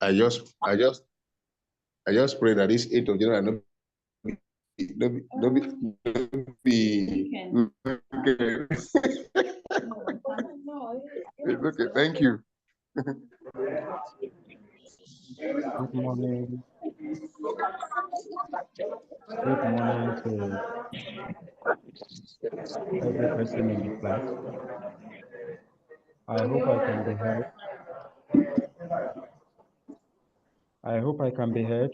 I just pray that this 8th of January don't be okay. It's okay. Thank you. Good morning. Good morning to every person in the class. I hope I can be heard. I hope I can be heard.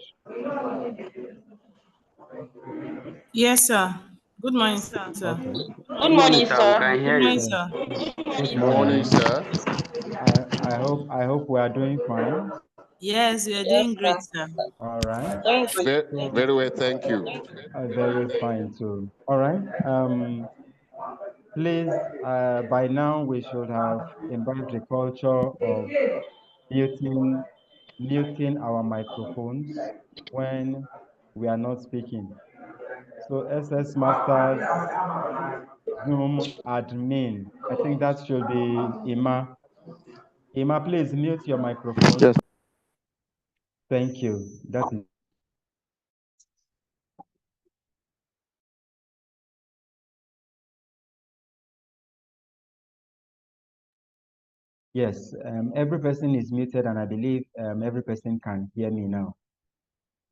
Yes, sir. Good morning, sir. Okay. Good morning, sir. We can Good hear morning, you. sir. Good Morning, morning. sir. I hope we are doing fine. Yes, we are doing great, sir. All right. Very well, thank you. Very fine too. All right. Please, by now we should have imbibed the culture of muting our microphones when we are not speaking. So SS Masters Zoom admin. I think that should be Ima. Ima, please mute your microphone. Yes. Thank you. That is yes. Every person is muted, and I believe every person can hear me now.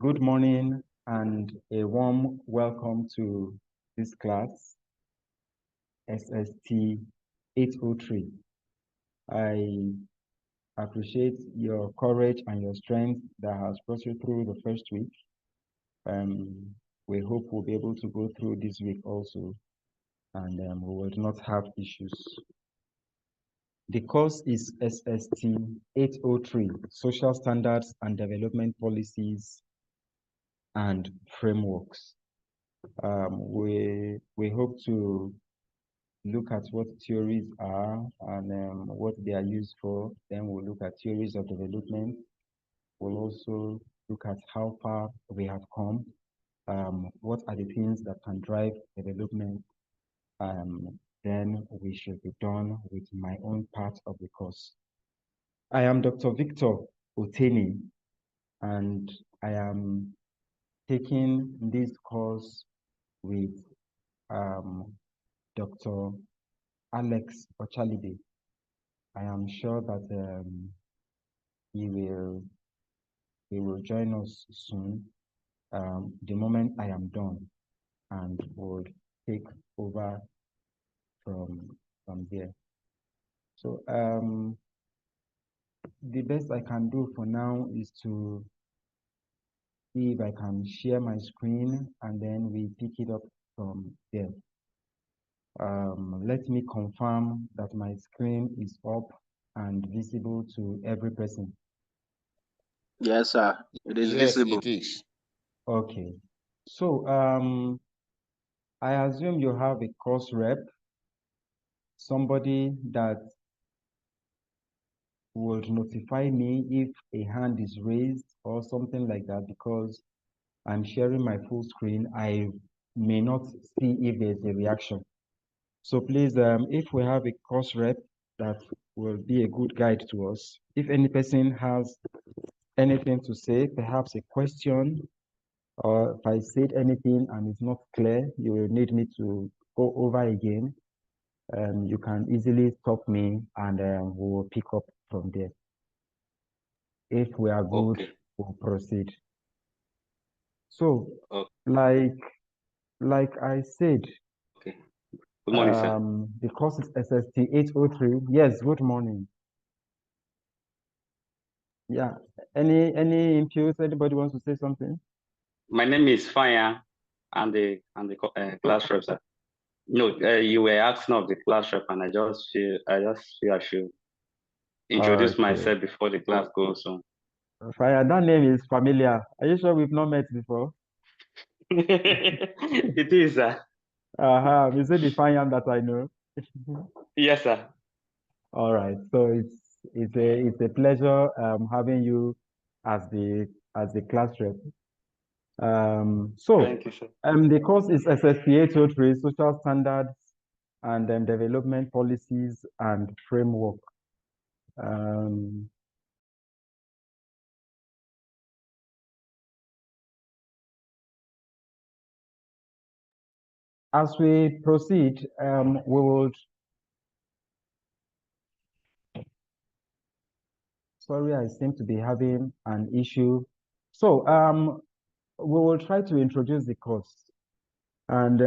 Good morning and a warm welcome to this class, SST 803. I appreciate your courage and your strength that has brought you through the first week. We hope we'll be able to go through this week also, and we will not have issues. The course is SST 803, Social Standards and Development Policies and Frameworks. We hope to look at what theories are and what they are used for. Then we'll look at theories of development. We'll also look at how far we have come. What are the things that can drive development? Then we should be done with my own part of the course. I am Dr. Victor Oteni, and I am taking this course with Dr. Alex Ochalide. I am sure that he will join us soon, the moment I am done, and will take over from there. So the best I can do for now is to see if I can share my screen, and then we pick it up from there. Let me confirm that my screen is up and visible to every person. Yes, sir. It is visible. Yes, it is. Okay. So I assume you have a course rep, somebody that would notify me if a hand is raised or something like that, because I'm sharing my full screen. I may not see if there's a reaction. So please, if we have a course rep, that will be a good guide to us. If any person has anything to say, perhaps a question, or if I said anything and it's not clear, you will need me to go over again. You can easily stop me, and we will pick up from there. If we are good, Okay. we'll proceed. So, Okay. like I said, Okay. Good morning, sir. the course is SST 803. Yes, good morning. Yeah. Any inputs? Anybody wants to say something? My name is Faya. I'm the class rep, sir. No, you were asking of the class rep, and I just feel I should introduce myself before the class goes on. Fire, that name is familiar. Are you sure we've not met before? It is, sir. Is it the Fire that I know? Yes, sir. All right. So it's a pleasure having you as the class rep. Thank you, sir. The course is SST 803, Social Standards and Development Policies and Framework. as we proceed, we would. Sorry, I seem to be having an issue. So we will try to introduce the course. And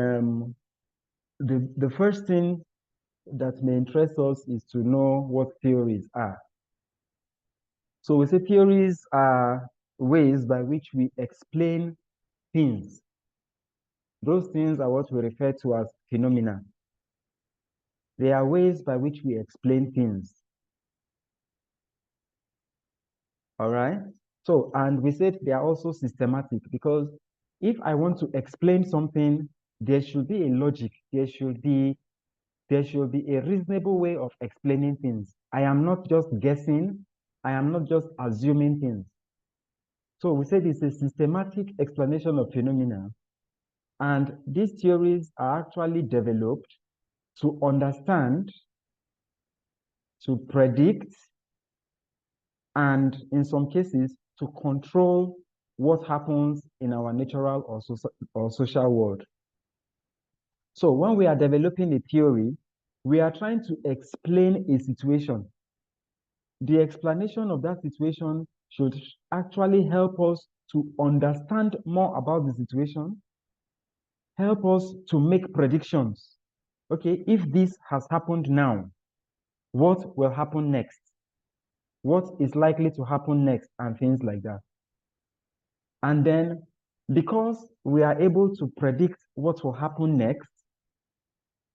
the first thing that may interest us is to know what theories are. So we say theories are ways by which we explain things. Those things are what we refer to as phenomena. They are ways by which we explain things. All right? So, and we said they are also systematic because if I want to explain something, there should be a logic. There should be a reasonable way of explaining things. I am not just guessing. I am not just assuming things. So we said it's a systematic explanation of phenomena. And these theories are actually developed to understand, to predict, and in some cases, to control what happens in our natural or social world. So when we are developing a theory, we are trying to explain a situation. The explanation of that situation should actually help us to understand more about the situation, help us to make predictions. Okay, if this has happened now, what will happen next? What is likely to happen next, and things like that. And then, because we are able to predict what will happen next,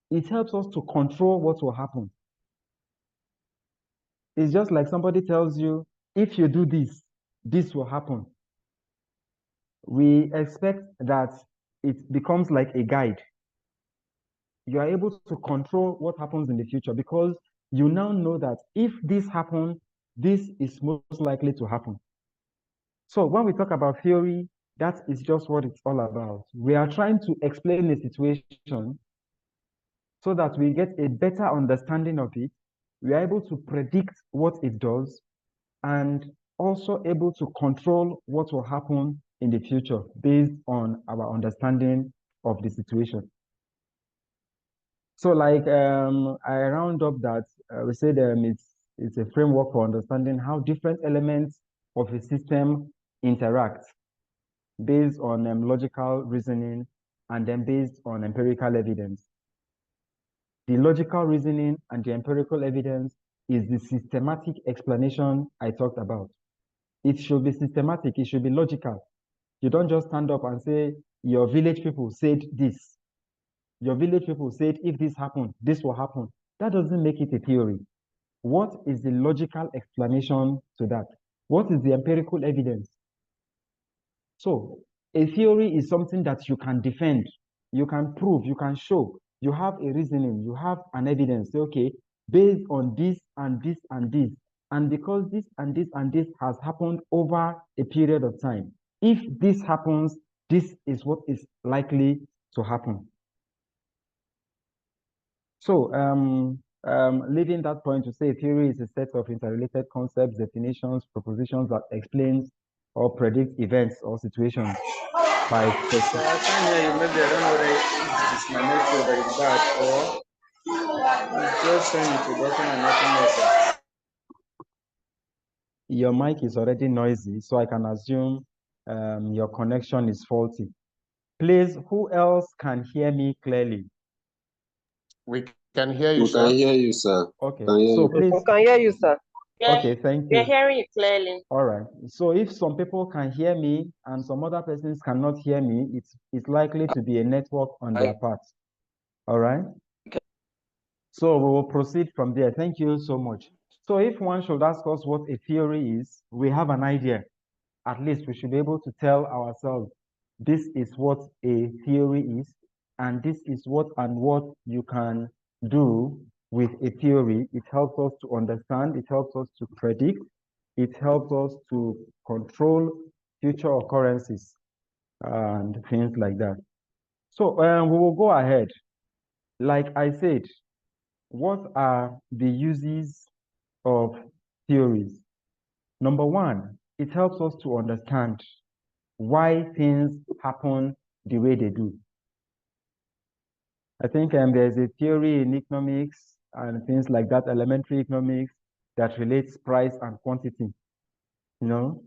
it helps us to control what will happen. It's just like somebody tells you, if you do this, this will happen. We expect that it becomes like a guide. You are able to control what happens in the future because you now know that if this happens, this is most likely to happen. So when we talk about theory, that is just what it's all about. We are trying to explain a situation so that we get a better understanding of it. We are able to predict what it does and also able to control what will happen in the future based on our understanding of the situation. So like I round up that we said it's a framework for understanding how different elements of a system interact based on logical reasoning and then based on empirical evidence. The logical reasoning and the empirical evidence is the systematic explanation I talked about. It should be systematic, it should be logical. You don't just stand up and say, your village people said this. Your village people said, if this happened, this will happen. That doesn't make it a theory. What is the logical explanation to that? What is the empirical evidence? So a theory is something that you can defend, you can prove, you can show. You have a reasoning, you have an evidence. Say, okay, based on this and this and this, and because this and this and this has happened over a period of time, if this happens, this is what is likely to happen. So leaving that point to say theory is a set of interrelated concepts, definitions, propositions that explains or predict events or situations by specific. I can't hear you. Maybe I don't know whether it's my network that is bad or it's just saying introduction and nothing else. Your mic is already noisy, so I can assume your connection is faulty. Please, who else can hear me clearly? We can hear you, We sir. can hear you, sir. Okay, Can hear so you. please. We can hear you, sir. Okay, thank We're you. hearing you clearly. All right. So if some people can hear me and some other persons cannot hear me, it's likely to be a network on their part. All right. So we will proceed from there. Thank you so much. So if one should ask us what a theory is, we have an idea. At least we should be able to tell ourselves, this is what a theory is, and this is what and what you can do with a theory. It helps us to understand, it helps us to predict, it helps us to control future occurrences and things like that. So we will go ahead. Like I said, what are the uses of theories? Number one, it helps us to understand why things happen the way they do. I think there's a theory in economics and things like that, elementary economics, that relates price and quantity. You know,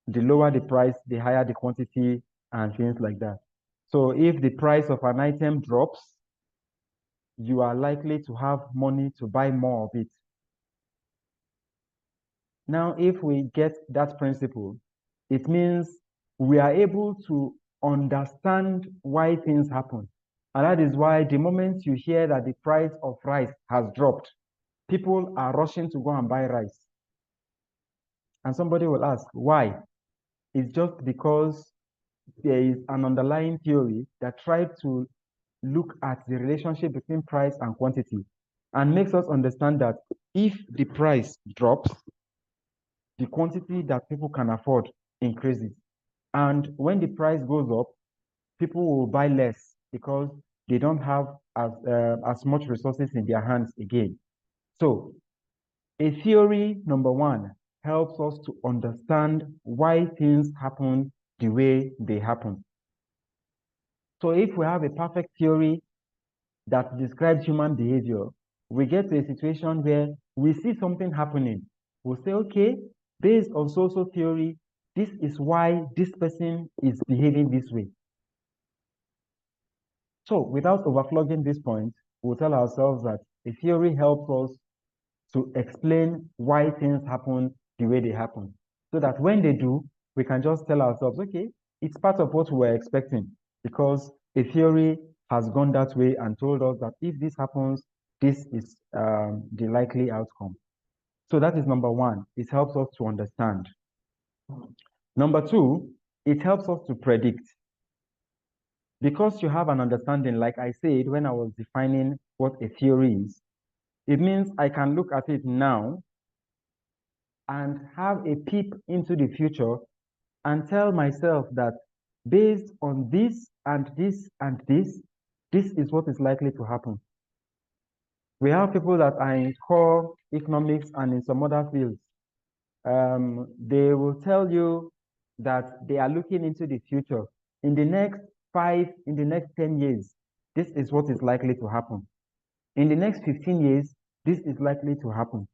the lower the price, the higher the quantity and things like that. So if the price of an item drops, you are likely to have money to buy more of it. Now, if we get that principle, it means we are able to understand why things happen. And that is why the moment you hear that the price of rice has dropped, people are rushing to go and buy rice. And somebody will ask, why? It's just because there is an underlying theory that tries to look at the relationship between price and quantity and makes us understand that if the price drops, the quantity that people can afford increases. And when the price goes up, people will buy less because they don't have as much resources in their hands again. So a theory, number one, helps us to understand why things happen the way they happen. So if we have a perfect theory that describes human behavior, we get to a situation where we see something happening. We'll say, okay, based on social theory, this is why this person is behaving this way. So without overflogging this point, we'll tell ourselves that a theory helps us to explain why things happen the way they happen. So that when they do, we can just tell ourselves, okay, it's part of what we were expecting because a theory has gone that way and told us that if this happens, this is the likely outcome. So that is number one. It helps us to understand. Number two, it helps us to predict. Because you have an understanding, like I said when I was defining what a theory is, it means I can look at it now and have a peep into the future and tell myself that based on this and this and this is what is likely to happen. We have people that are in core economics and in some other fields. They will tell you that they are looking into the future. In the next 5, in the next 10 years, this is what is likely to happen. In the next 15 years, this is likely to happen.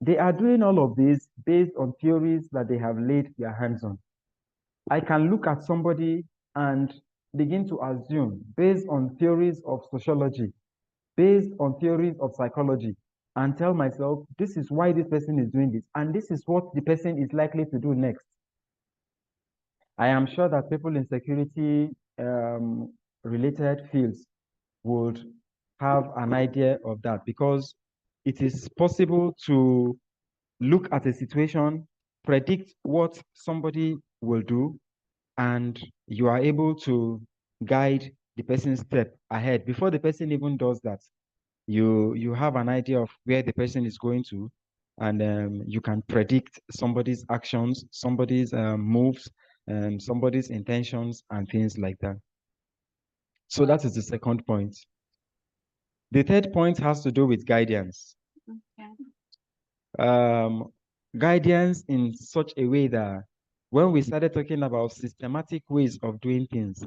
They are doing all of this based on theories that they have laid their hands on. I can look at somebody and begin to assume, based on theories of sociology, based on theories of psychology, and tell myself, this is why this person is doing this, and this is what the person is likely to do next. I am sure that people in security related fields would have an idea of that because it is possible to look at a situation, predict what somebody will do, and you are able to guide the person's step ahead before the person even does that. You have an idea of where the person is going to, and you can predict somebody's actions, somebody's moves, somebody's intentions, and things like that. So that is the second point. The third point has to do with guidance. Guidance in such a way that when we started talking about systematic ways of doing things,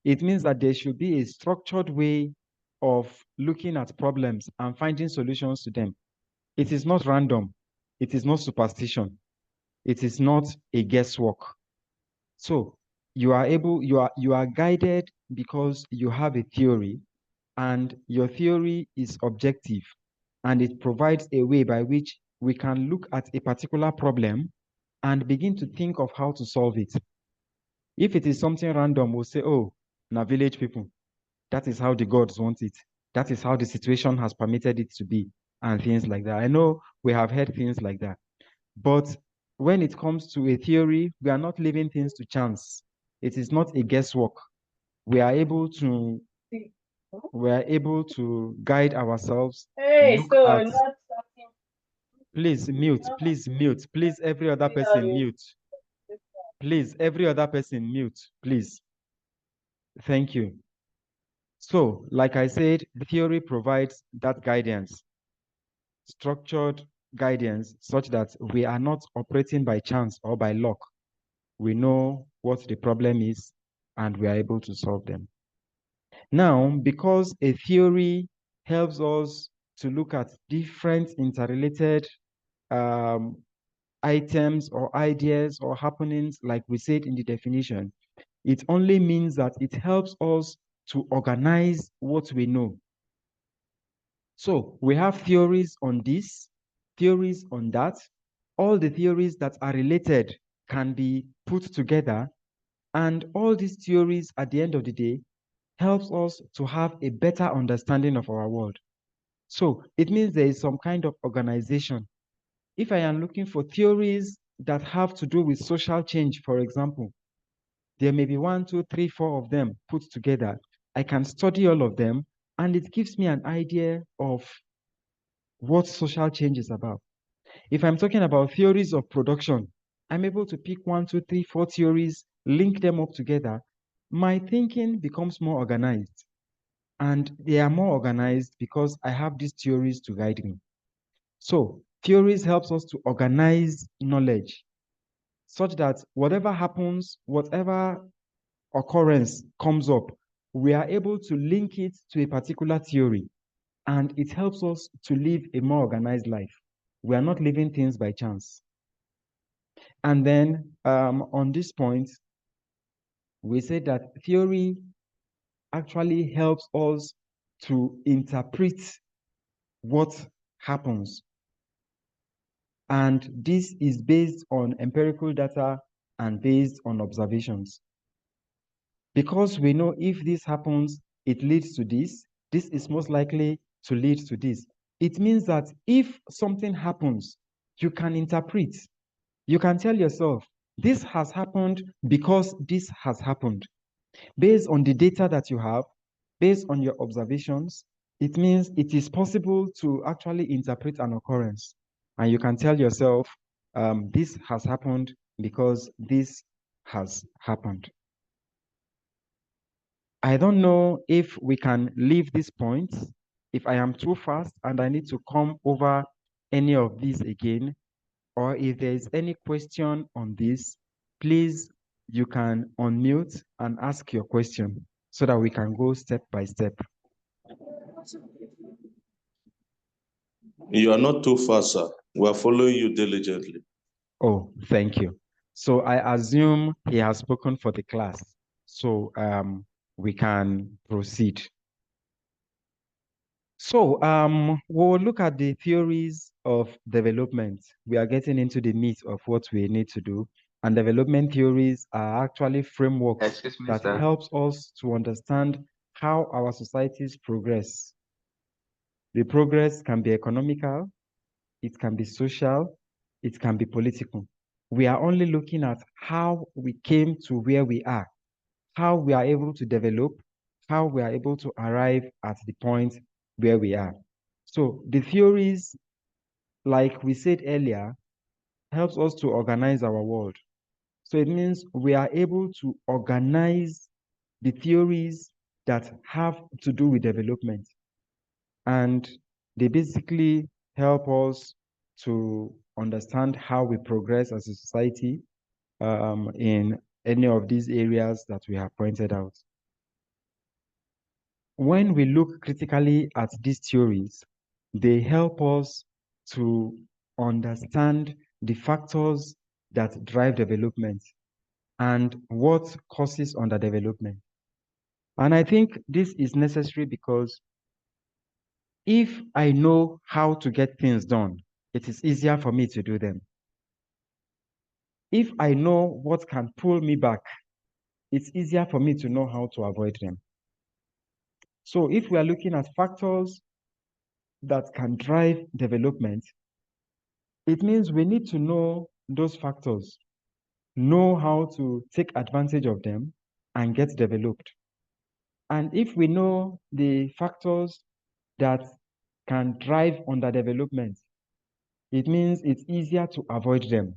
it means that there should be a structured way of looking at problems and finding solutions to them. It is not random. It is not superstition. It is not a guesswork. So you are guided because you have a theory, and your theory is objective, and it provides a way by which we can look at a particular problem and begin to think of how to solve it. If it is something random, we'll say, oh, now village people, that is how the gods want it. That is how the situation has permitted it to be, and things like that. I know we have heard things like that. But when it comes to a theory, we are not leaving things to chance. It is not a guesswork. We are able to guide ourselves. Please mute, please every other person mute. Please, every other person mute, please. Thank you. So, like I said, the theory provides that guidance, structured guidance, such that we are not operating by chance or by luck. We know what the problem is, and we are able to solve them. Now, because a theory helps us to look at different interrelated items or ideas or happenings, like we said in the definition, it only means that it helps us to organize what we know. So we have theories on this, theories on that. All the theories that are related can be put together, and all these theories at the end of the day helps us to have a better understanding of our world. So it means there is some kind of organization. If I am looking for theories that have to do with social change, for example, there may be 1, 2, 3, 4 of them put together. I can study all of them, and it gives me an idea of what social change is about. If I'm talking about theories of production, I'm able to pick 1, 2, 3, 4 theories, link them up together. My thinking becomes more organized. And they are more organized because I have these theories to guide me. So theories helps us to organize knowledge such that whatever happens, whatever occurrence comes up, we are able to link it to a particular theory, and it helps us to live a more organized life. We are not living things by chance. And then on this point, we say that theory actually helps us to interpret what happens. And this is based on empirical data and based on observations. Because we know if this happens, it leads to this, this is most likely to lead to this. It means that if something happens, you can interpret. You can tell yourself, this has happened because this has happened. Based on the data that you have, based on your observations, it means it is possible to actually interpret an occurrence. And you can tell yourself, this has happened because this has happened. I don't know if we can leave this point. If I am too fast and I need to come over any of these again, or if there is any question on this, please, you can unmute and ask your question so that we can go step by step. You are not too fast, sir. We are following you diligently. Oh, thank you. So I assume he has spoken for the class. So we can proceed. So we'll look at the theories of development. We are getting into the meat of what we need to do. And development theories are actually frameworks that helps us to understand how our societies progress. The progress can be economical, it can be social, it can be political. We are only looking at how we came to where we are, how we are able to develop, how we are able to arrive at the point where we are. So the theories, like we said earlier, helps us to organize our world. So it means we are able to organize the theories that have to do with development. And they basically help us to understand how we progress as a society in any of these areas that we have pointed out. When we look critically at these theories, they help us to understand the factors that drive development and what causes underdevelopment. And I think this is necessary because if I know how to get things done, it is easier for me to do them. If I know what can pull me back, it's easier for me to know how to avoid them. So if we are looking at factors that can drive development, it means we need to know those factors, know how to take advantage of them and get developed. And if we know the factors that can drive underdevelopment, it means it's easier to avoid them,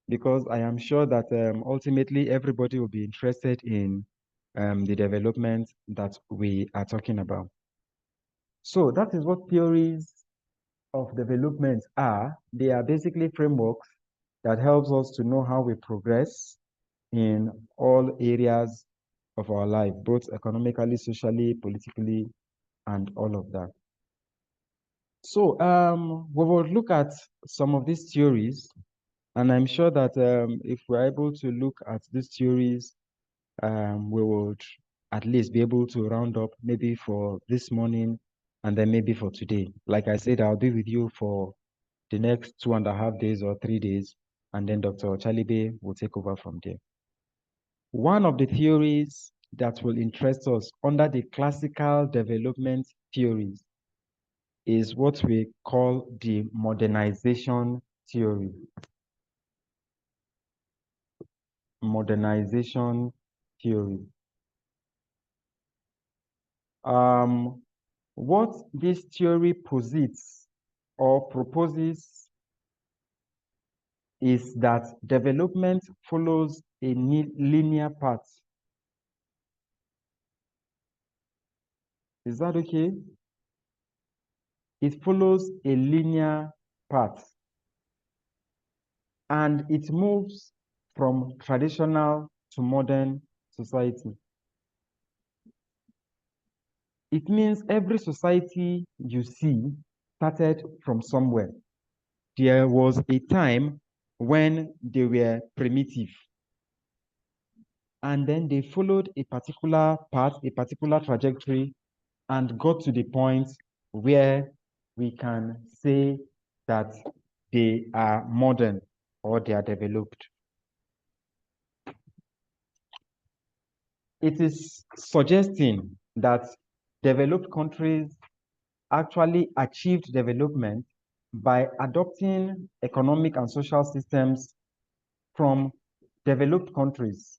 because I am sure that ultimately everybody will be interested in the development that we are talking about. So that is what theories of development are. They are basically frameworks that helps us to know how we progress in all areas of our life, both economically, socially, politically, and all of that. So we will look at some of these theories, and I'm sure that if we're able to look at these theories, we would at least be able to round up maybe for this morning and then maybe for today. Like I said, I'll be with you for the next 2.5 days or 3 days, and then Dr. Chalibe will take over from there. One of the theories that will interest us under the classical development theories is what we call the modernization theory. Modernization theory. What this theory posits or proposes is that development follows a linear path. Is that okay? It follows a linear path, and it moves from traditional to modern society. It means every society you see started from somewhere. There was a time when they were primitive, and then they followed a particular path, a particular trajectory, and got to the point where we can say that they are modern or they are developed. It is suggesting that developed countries actually achieved development by adopting economic and social systems from developed countries.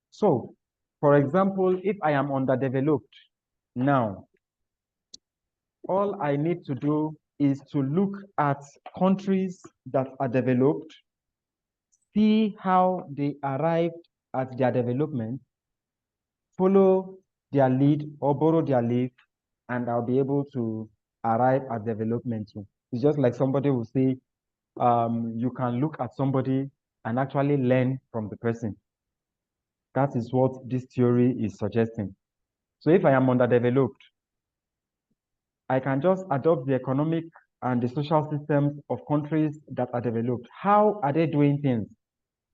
So, for example, if I am underdeveloped now, all I need to do is to look at countries that are developed, see how they arrived at their development, follow their lead or borrow their lead, and I'll be able to arrive at development too. It's just like somebody will say, you can look at somebody and actually learn from the person. That is what this theory is suggesting. So if I am underdeveloped, I can just adopt the economic and the social systems of countries that are developed. How are they doing things?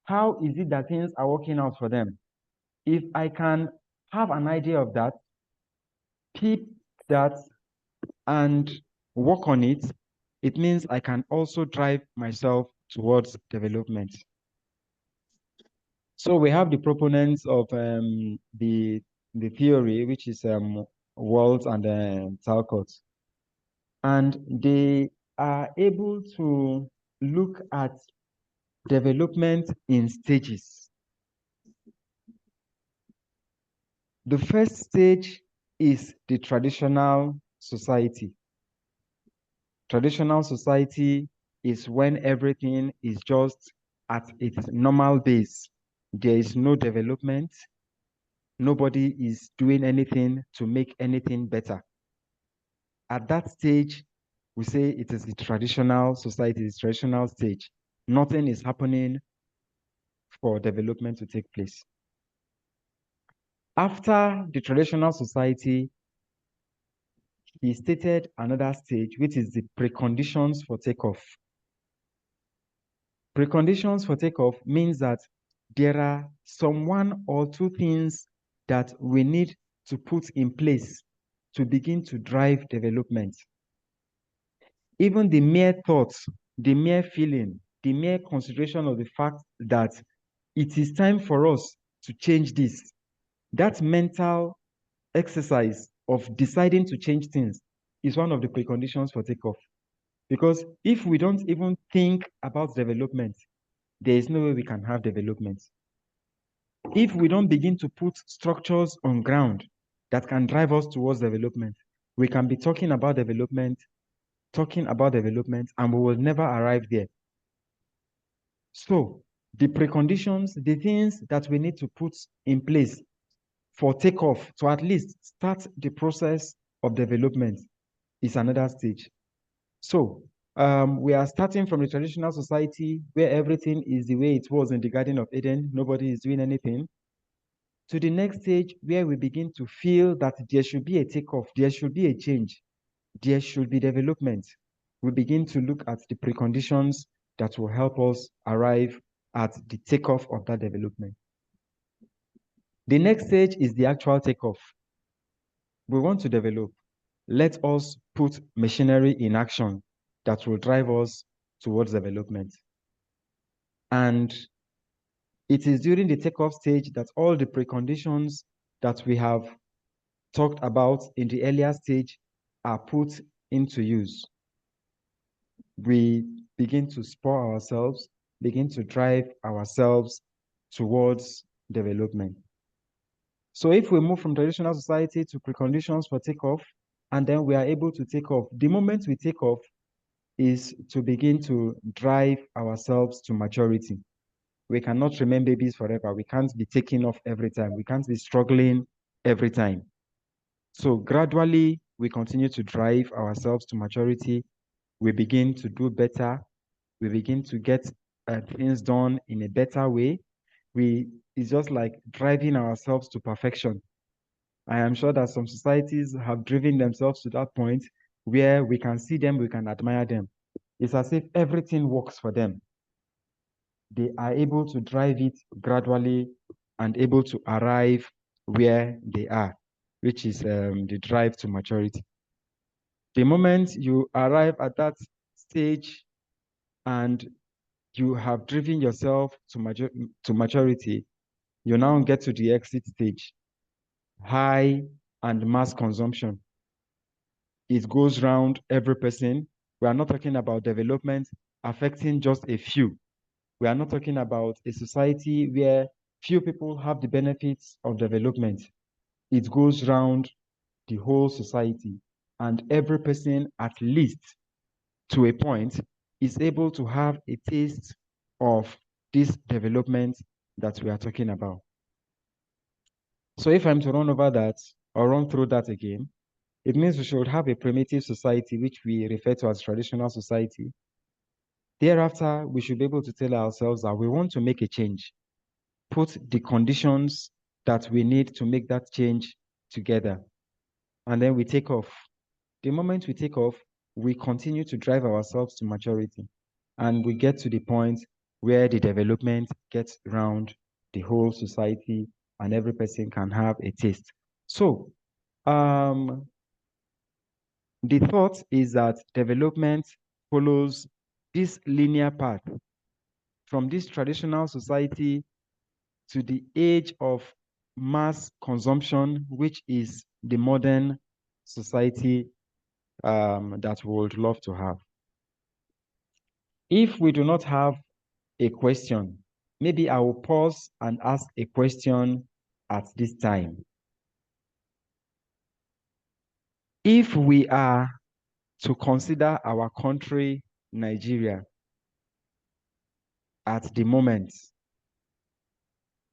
How is it that things are working out for them? If I can have an idea of that, keep that, and work on it, it means I can also drive myself towards development. So we have the proponents of the theory, which is Waltz and Talcott, and they are able to look at development in stages. The first stage is the traditional society. Traditional society is when everything is just at its normal base. There is no development. Nobody is doing anything to make anything better. At that stage, we say it is the traditional society, the traditional stage. Nothing is happening for development to take place. After the traditional society, he stated another stage, which is the preconditions for takeoff. Preconditions for takeoff means that there are some 1 or 2 things that we need to put in place to begin to drive development. Even the mere thought, the mere feeling, the mere consideration of the fact that it is time for us to change this, that mental exercise of deciding to change things is one of the preconditions for takeoff. Because if we don't even think about development, there is no way we can have development. If we don't begin to put structures on ground that can drive us towards development, we can be talking about development, and we will never arrive there. So the preconditions, the things that we need to put in place for takeoff to at least start the process of development is another stage. So we are starting from the traditional society where everything is the way it was in the Garden of Eden. Nobody is doing anything. to the next stage where we begin to feel that there should be a takeoff, there should be a change, there should be development. We begin to look at the preconditions that will help us arrive at the takeoff of that development. The next stage is the actual takeoff. We want to develop. Let us put machinery in action that will drive us towards development. And it is during the takeoff stage that all the preconditions that we have talked about in the earlier stage are put into use. We begin to spur ourselves, begin to drive ourselves towards development. So if we move from traditional society to preconditions for takeoff, and then we are able to take off, the moment we take off is to begin to drive ourselves to maturity. We cannot remain babies forever. We can't be taking off every time. We can't be struggling every time. So gradually, we continue to drive ourselves to maturity. We begin to do better. We begin to get things done in a better way. It's just like driving ourselves to perfection. I am sure that some societies have driven themselves to that point where we can see them, we can admire them. It's as if everything works for them. They are able to drive it gradually and able to arrive where they are, which is the drive to maturity. The moment you arrive at that stage and you have driven yourself to maturity, you now get to the exit stage, high and mass consumption. It goes round every person. We are not talking about development affecting just a few. We are not talking about a society where few people have the benefits of development. It goes round the whole society, and every person, at least to a point, is able to have a taste of this development that we are talking about. So if I'm to run over that or run through that again, it means we should have a primitive society, which we refer to as traditional society. Thereafter, we should be able to tell ourselves that we want to make a change, put the conditions that we need to make that change together, and then we take off. The moment we take off, we continue to drive ourselves to maturity, and we get to the point where the development gets around the whole society and every person can have a taste. So, the thought is that development follows this linear path from this traditional society to the age of mass consumption, which is the modern society that we would love to have. If we do not have a question, maybe I will pause and ask a question at this time. If we are to consider our country, Nigeria, at the moment,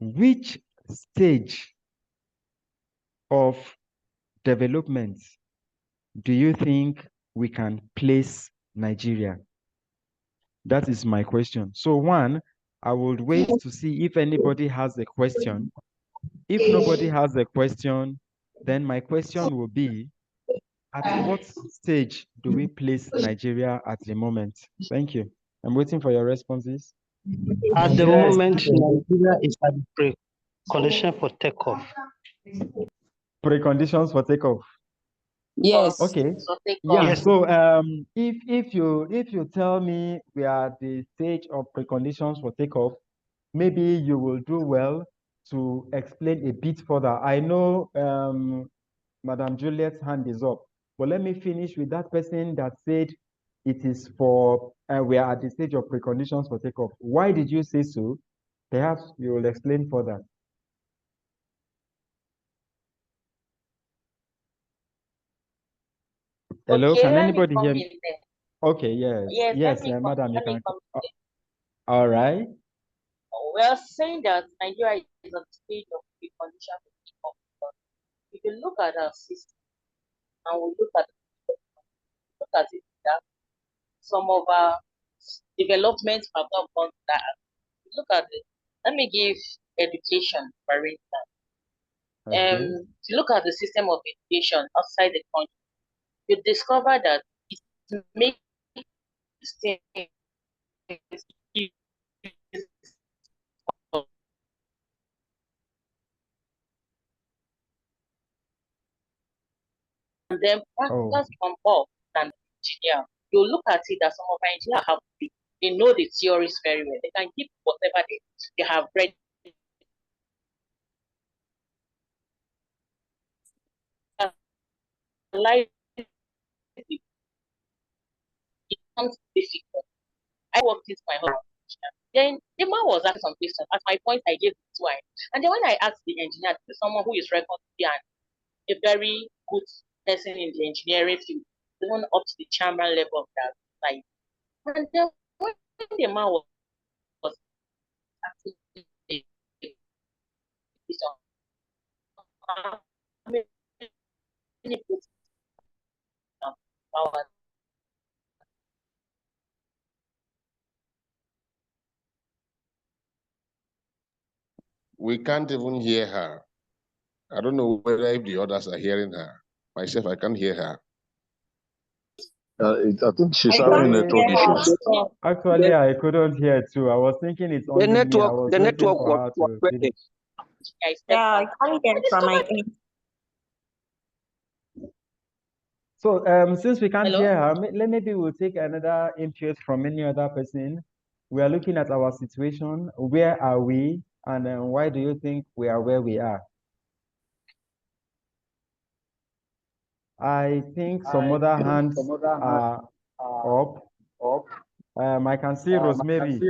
which stage of development do you think we can place Nigeria? That is my question. So one, I would wait to see if anybody has a question. If nobody has a question, then my question will be, at what stage do we place Nigeria at the moment? Thank you. I'm waiting for your responses. At the moment, Nigeria is at the condition for takeoff. Preconditions for takeoff. Yes. Okay. Yeah. Yes. So if you tell me we are at the stage of preconditions for takeoff, maybe you will do well to explain a bit further. I know Madam Juliet's hand is up, but let me finish with that person that said it is for we are at the stage of preconditions for takeoff. Why did you say so? Perhaps you will explain further. Hello, Okay, can let me anybody come hear in me? there. Okay, yes. Yes, Yes, let me come, madam, you let me can. come in there. All right. We are saying that Nigeria is at the stage of precondition for takeoff. If you look at our system and we look at it that some of our developments have not gone that. Look at it. Let me give education, for instance. Okay. To look at the system of education outside the country, you discover that it makes things easy. And then practicals become more than engineer. You look at it that some of our engineers have they know the theories very well. They can give whatever they have read. Life becomes difficult. I worked with my husband. Then the man was asking some questions. At my point, I gave it to him. And then when I asked the engineer, someone who is recorded and a very good person in the engineering field, even up to the chairman level of that site. And then when the man was asking the question, how many people power? We can't even hear her. I don't know whether if the others are hearing her. Myself, I can't hear her. I think she's having network issues. Actually, I couldn't hear too. I was thinking it's only me. I was the waiting network for her was to breaking. finish. Yeah, I can't get from my end. So, since we can't Hello? hear her, maybe we'll take another input from any other person. We are looking at our situation. Where are we? And why do you think we are where we are? I think some other hands are up. I can see Rosemary.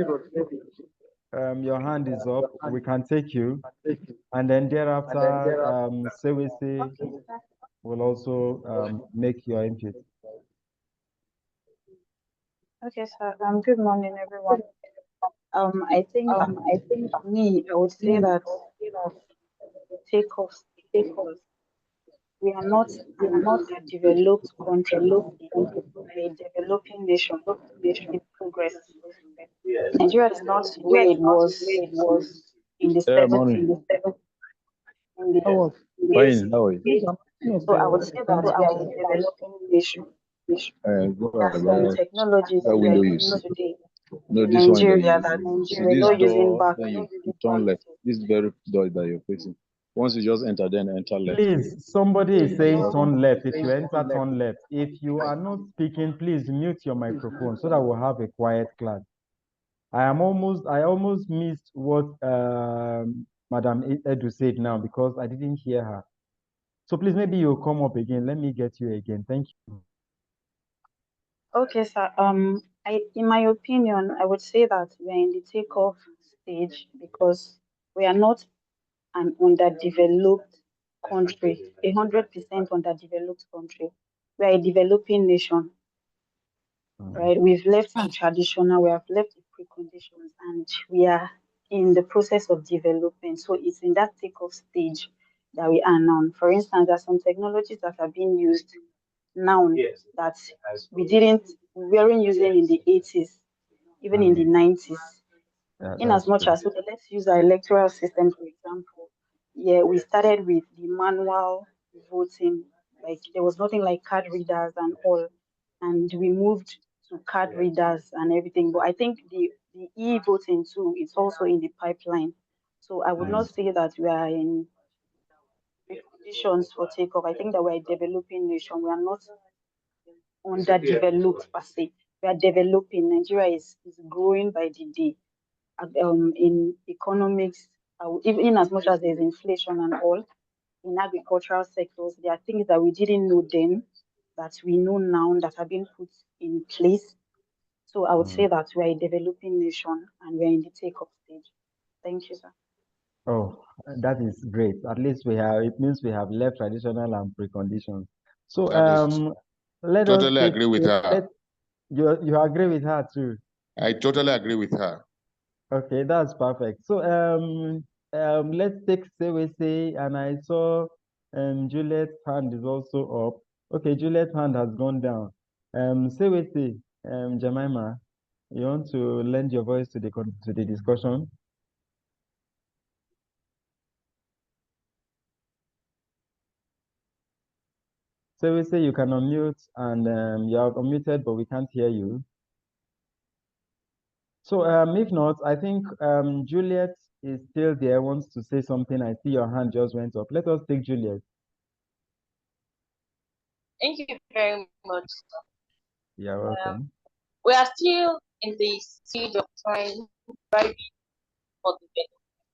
Your hand is up. We can take you. And then thereafter, Sewese will also make your input. Okay, sir. Good morning, everyone. I think I would say that take off because we are not a developed country. We're a developing nation in progress. Nigeria is not where it was in the Morning. 70s, in the Fine, how are you? So I would say that we are a developing nation. Go There are some ahead. technologies That we are window you using see. today No, in this one that Nigeria that you see we were this not using door, back. then you turn left. This very door that you're facing. Once you just enter, then enter left. Please, somebody is saying turn left. If you enter, turn left. If you are not speaking, please mute your microphone so that we'll have a quiet class. I almost missed what Madam Edu said now because I didn't hear her. So please, maybe you'll come up again. Let me get you again. Thank you. Okay, sir. In my opinion, I would say that we are in the takeoff stage because we are not an underdeveloped country, 100% underdeveloped country. We are a developing nation, right? We've left the traditional, we have left the preconditions, and we are in the process of development. So it's in that takeoff stage that we are now. For instance, there are some technologies that are being used now that we weren't using in the 80s, even in the 90s. In as much as, okay, let's use our electoral system, for example. Yeah, we started with the manual voting, like there was nothing like card readers and all, and we moved to card readers and everything. But I think the e-voting too, it's also in the pipeline. So I would not say that we are in conditions for takeoff. I think that we're a developing nation. We are not underdeveloped per se. We are developing. Nigeria is growing by the day. In economics, even as much as there's inflation and all, in agricultural sectors, there are things that we didn't know then that we know now that are being put in place. So I would say that we're a developing nation and we're in the takeoff stage. Thank you, sir. Oh, that is great. At least it means we have left traditional and preconditions. So let us Totally agree with her. You agree with her too? I totally agree with her. Okay, that's perfect. So let's take Sewese, and I saw Juliet's hand is also up. Okay, Juliet's hand has gone down. Sewese, Jemima, you want to lend your voice to the discussion? So we say you can unmute and you are unmuted, but we can't hear you. So if not, I think Juliet is still there, wants to say something. I see your hand just went up. Let us take Juliet. Thank you very much, sir. You're welcome. We are still in the stage of trying for the benefit.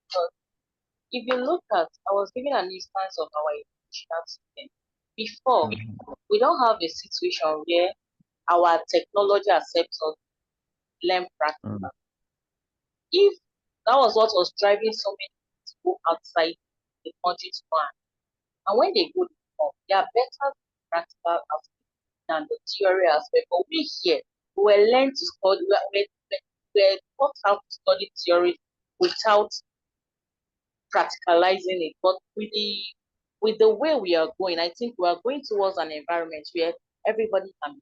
Because if you look at, I was giving an instance of our educational system. Before, we don't have a situation where our technology accepts us learn practical. If that was what was driving so many people to go outside the country to learn, and when they go to home, they are better practical aspect than the theory aspect. But we here, we were learned to study, we were taught how to study theory without practicalizing it. But with the way we are going, I think we are going towards an environment where everybody can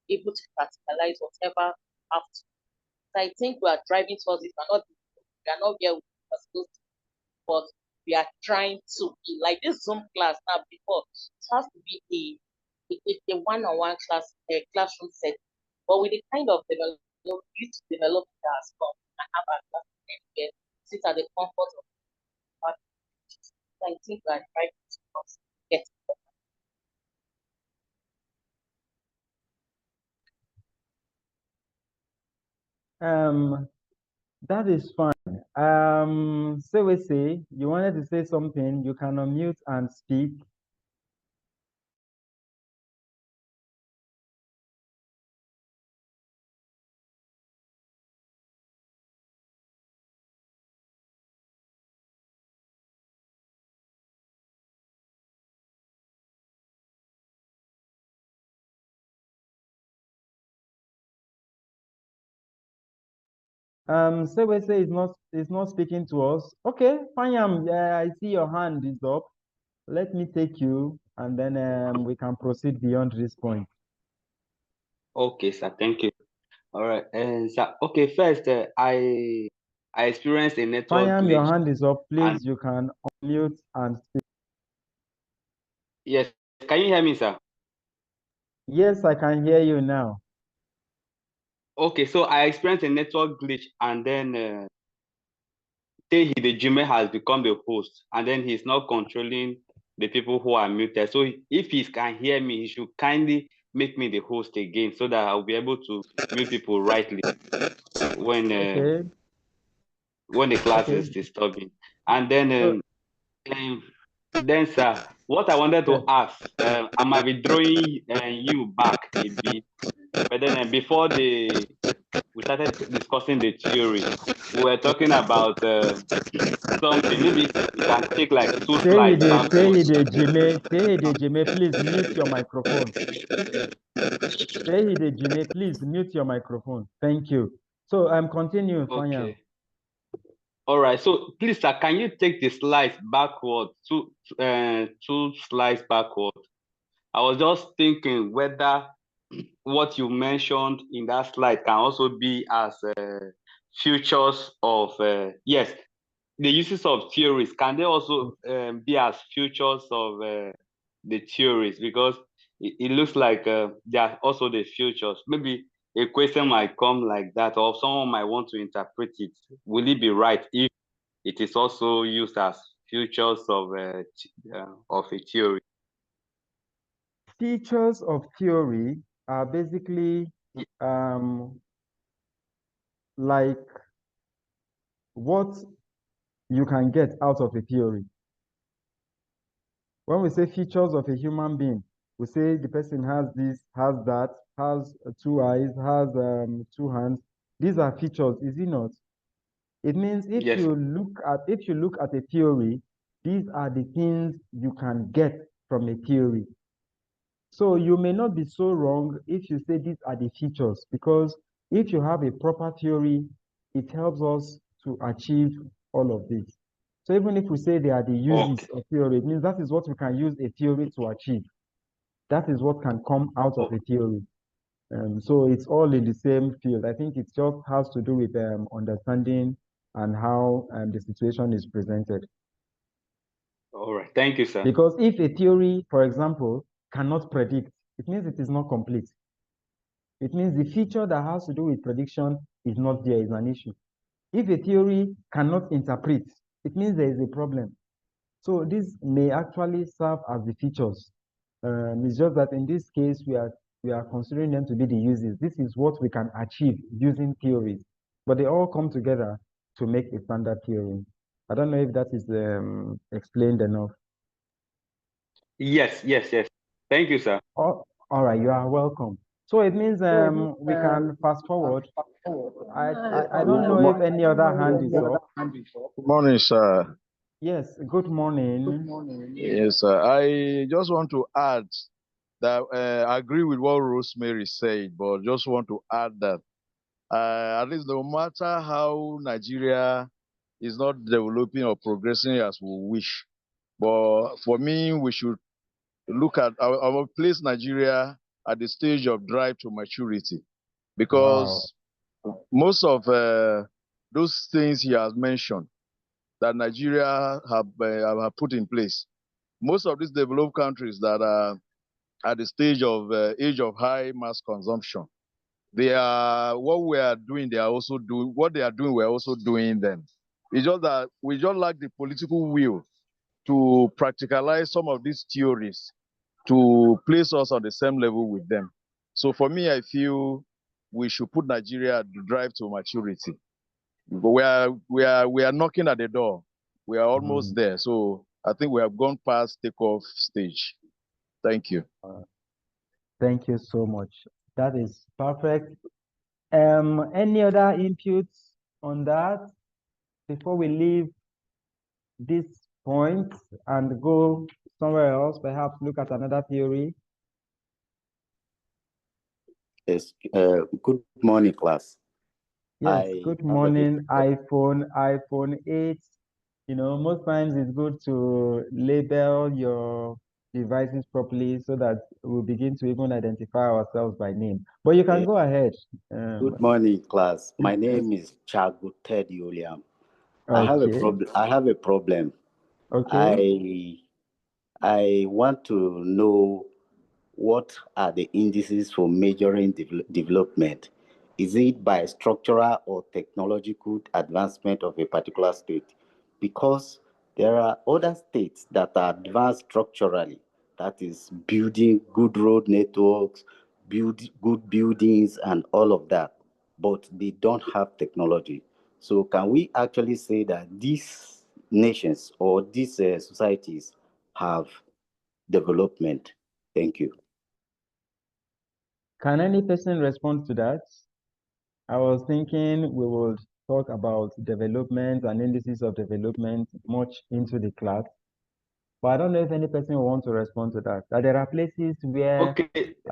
be able to practicalize whatever after. So I think we are driving towards it. We are not where we are supposed to be, but we are trying to be like this Zoom class now. Before it has to be a one-on-one class, a classroom setting. But with the kind of development we used to develop that as well, and have our class anywhere, sit at the comfort of our. I think we are driving towards getting better. That is fine. So we say you wanted to say something, you can unmute and speak. So we say it's not speaking to us. Okay, fine. Yeah, I see your hand is up. Let me take you, and then we can proceed beyond this point. Okay, sir. Thank you. All right. And sir, okay, first, I experienced a network Fine, your glitch. hand is up. And Please, you can unmute and speak. yes, can you hear me, sir? Yes, I can hear you now. Okay, so I experienced a network glitch, and then the Jimmy has become the host, and then he's not controlling the people who are muted. So if he can hear me, he should kindly make me the host again, so that I'll be able to mute people rightly when Okay. when the class Okay. is disturbing. And then So, then sir, what I wanted yes. to ask, I might be throwing you back a bit, but then before we started discussing the theory, we were talking about something. Maybe you can take like two slides backward. Jimmy, please mute your microphone. Jimmy, please mute your microphone. Thank you. So I'm continuing, Fanyam. Okay. All right. So please, sir, can you take the slides backward, two slides backward? I was just thinking whether what you mentioned in that slide can also be as futures of yes, the uses of theories. Can they also be as futures of the theories? Because it looks like they are also the futures. Maybe a question might come like that, or someone might want to interpret it. Will it be right if it is also used as futures of a theory? Features of theory are basically like what you can get out of a theory. When we say features of a human being, we say the person has this, has that, has two eyes, has two hands. These are features, is it not? It means if Yes. you look at a theory, these are the things you can get from a theory. So you may not be so wrong if you say these are the features, because if you have a proper theory, it helps us to achieve all of this. So even if we say they are the uses of theory, it means that is what we can use a theory to achieve. That is what can come out of a theory. So it's all in the same field. I think it just has to do with understanding and how the situation is presented. All right. Thank you, sir. Because if a theory, for example, cannot predict, it means it is not complete. It means the feature that has to do with prediction is not there, is an issue. If a theory cannot interpret, it means there is a problem. So this may actually serve as the features. It's just that in this case, we are considering them to be the uses. This is what we can achieve using theories, but they all come together to make a standard theory. I don't know if that is explained enough. Yes. Thank you, sir. All right, you are welcome. So it means we can fast forward. I don't know if any other hand is up. Good morning, sir. Yes, good morning. Yes, sir. I just want to add that I agree with what Rosemary said, but just want to add that at least no matter how Nigeria is not developing or progressing as we wish, but for me, we should look at our place Nigeria at the stage of drive to maturity, because most of those things he has mentioned that Nigeria have put in place, most of these developed countries that are at the stage of age of high mass consumption, they are what we are doing. They are also doing what they are doing. We are also doing them. It's just that we just lack the political will to practicalize some of these theories to place us on the same level with them. So for me, I feel we should put Nigeria to drive to maturity. But we are knocking at the door. We are almost there. So I think we have gone past takeoff stage. Thank you. Thank you so much. That is perfect. Any other inputs on that before we leave this point and go somewhere else, perhaps look at another theory? Yes. Good morning, class. Yes, good morning, iPhone 8. You know, most times it's good to label your devices properly so that we'll begin to even identify ourselves by name. But you can go ahead. Good morning, class. My name is Chagu Ted William. I have a problem. Okay. I want to know what are the indices for measuring development. Is it by structural or technological advancement of a particular state? Because there are other states that are advanced structurally, that is building good road networks, build good buildings and all of that, but they don't have technology. So can we actually say that these nations or these societies have development? Thank you. Can any person respond to that? I was thinking we would talk about development and indices of development much into the class. But I don't know if any person will want to respond to that. That there are places where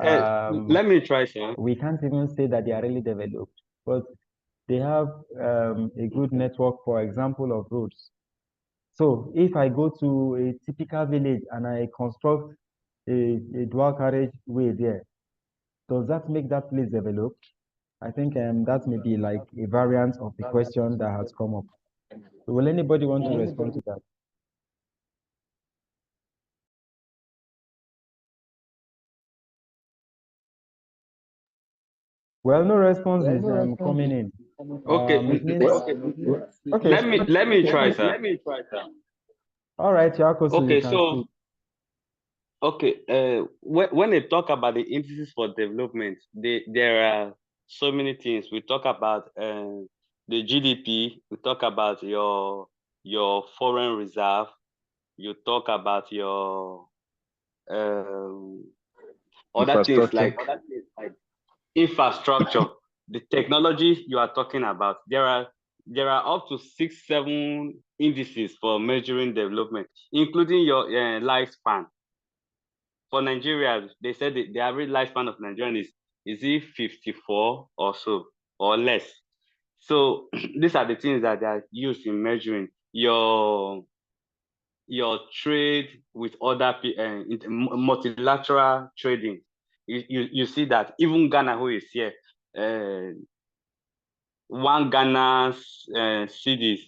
let me try, sir. We can't even say that they are really developed, but they have a good network, for example, of roads. So if I go to a typical village and I construct a dual carriage way there, does that make that place developed? I think that may be like a variant of the question that has come up. So will anybody want to respond to that? Well, no response is coming in. Okay. Okay. Let me try, sir. All right, Yakosu, okay, you can so speak. okay, when they talk about the indices for development, there are so many things. We talk about the GDP. We talk about your foreign reserve. You talk about your other things like infrastructure, the technology you are talking about. There are up to 6-7 indices for measuring development, including your lifespan. For Nigeria, they said the average lifespan of Nigerian is it 54 or so or less. So these are the things that they are used in measuring your trade with other multilateral trading. You see that even Ghana, who is here, one Ghana's cedis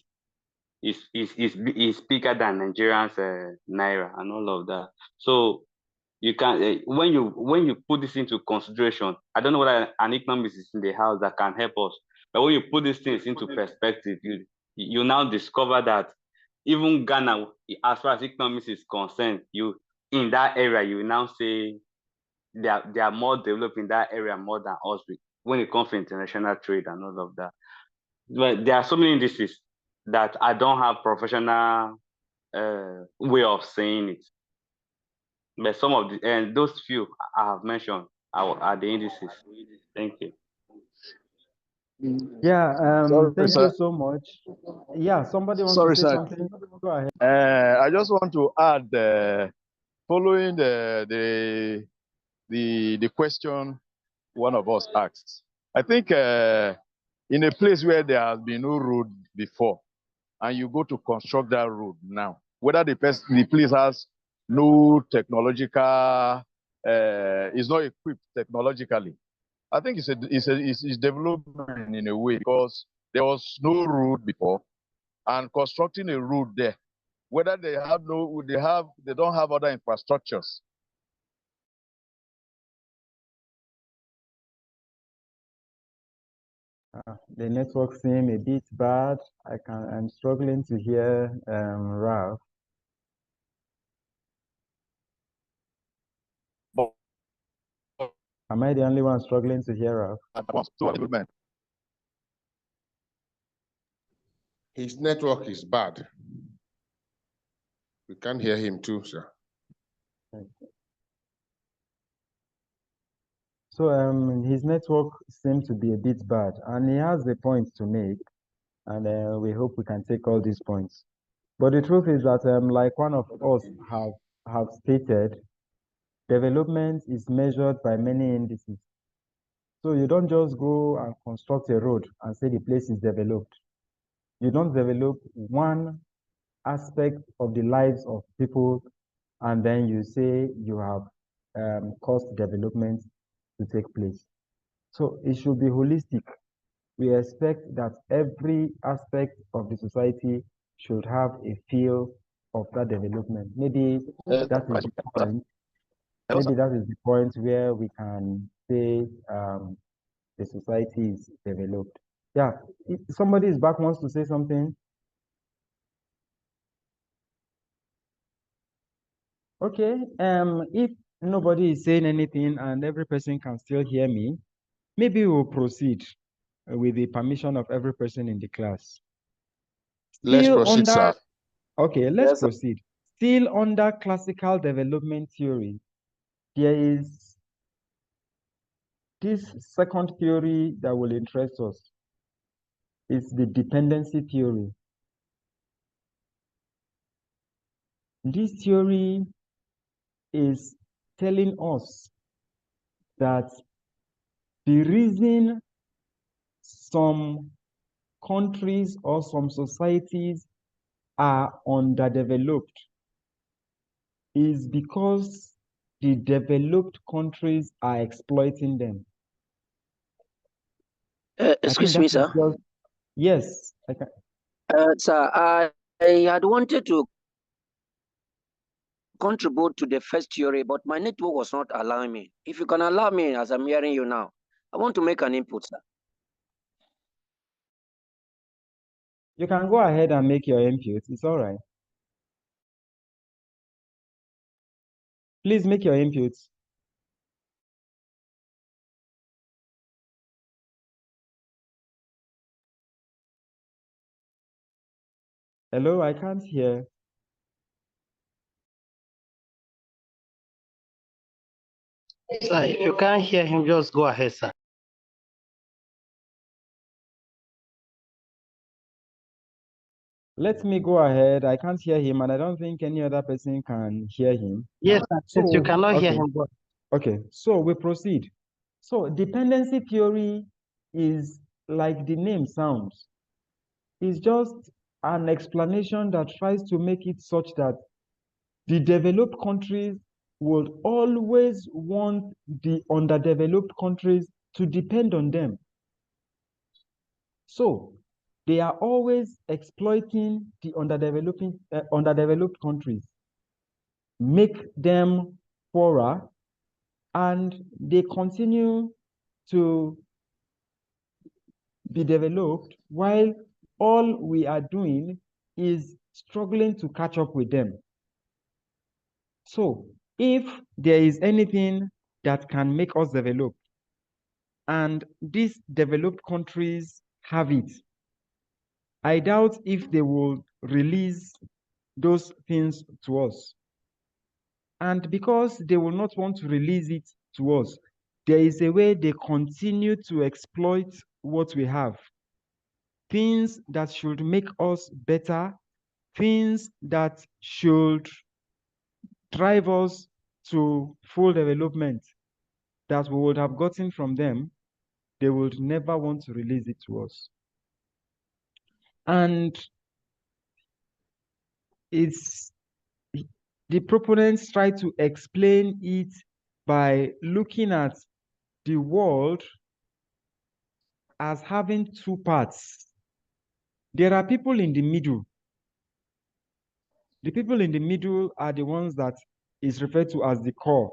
is bigger than Nigerian's naira and all of that. So you can when you put this into consideration, I don't know whether an economist is in the house that can help us, but when you put these things into perspective, you now discover that even Ghana, as far as economics is concerned, you in that area, you now say they are more developed in that area more than us when it comes to international trade and all of that. But there are so many indices that I don't have professional way of saying it. But some of the and those few I have mentioned are the indices. Thank you. Yeah, Sorry, thank sir. you so much. Yeah, somebody wants Sorry, to say sir. something. Go ahead. I just want to add, following the question one of us asked. I think in a place where there has been no road before, and you go to construct that road now, whether the place has no technological, is not equipped technologically, I think it's development in a way, because there was no road before, and constructing a road there, whether they don't have other infrastructures. The network seems a bit bad. I'm struggling to hear Ralph. Am I the only one struggling to hear Ralph? His network is bad. We can't hear him too, sir. So his network seems to be a bit bad, and he has a point to make, and we hope we can take all these points. But the truth is that, like one of us have stated, development is measured by many indices. So you don't just go and construct a road and say the place is developed. You don't develop one aspect of the lives of people, and then you say you have caused development to take place. So it should be holistic. We expect that every aspect of the society should have a feel of that development. Maybe that is the point. Maybe that is the point where we can say the society is developed. Yeah, if somebody is back wants to say something. Okay, if nobody is saying anything and every person can still hear me, maybe we'll proceed with the permission of every person in the class. Let's Still proceed, sir. Okay, let's proceed. Still under classical development theory, there is this second theory that will interest us. It's the dependency theory. This theory is telling us that the reason some countries or some societies are underdeveloped is because the developed countries are exploiting them. Excuse me, sir. Yes, I can. Sir, I had wanted to contribute to the first theory, but my network was not allowing me. If you can allow me, as I'm hearing you now, I want to make an input, sir. You can go ahead and make your input. It's all right. Please make your inputs. Hello, I can't hear. Sir, if you can't hear him, just go ahead, sir. Let me go ahead. I can't hear him, and I don't think any other person can hear him. Yes, sir. Since you cannot hear okay. him, go. Okay, so we proceed. So dependency theory is like the name sounds. It's just an explanation that tries to make it such that the developed countries would always want the underdeveloped countries to depend on them. So they are always exploiting the underdeveloped countries, make them poorer, and they continue to be developed while all we are doing is struggling to catch up with them. So if there is anything that can make us develop, and these developed countries have it, I doubt if they will release those things to us. And because they will not want to release it to us, there is a way they continue to exploit what we have. Things that should make us better, things that should drive us to full development that we would have gotten from them, they would never want to release it to us. And it's the proponents try to explain it by looking at the world as having two parts. There are people in the middle. The people in the middle are the ones that is referred to as the core.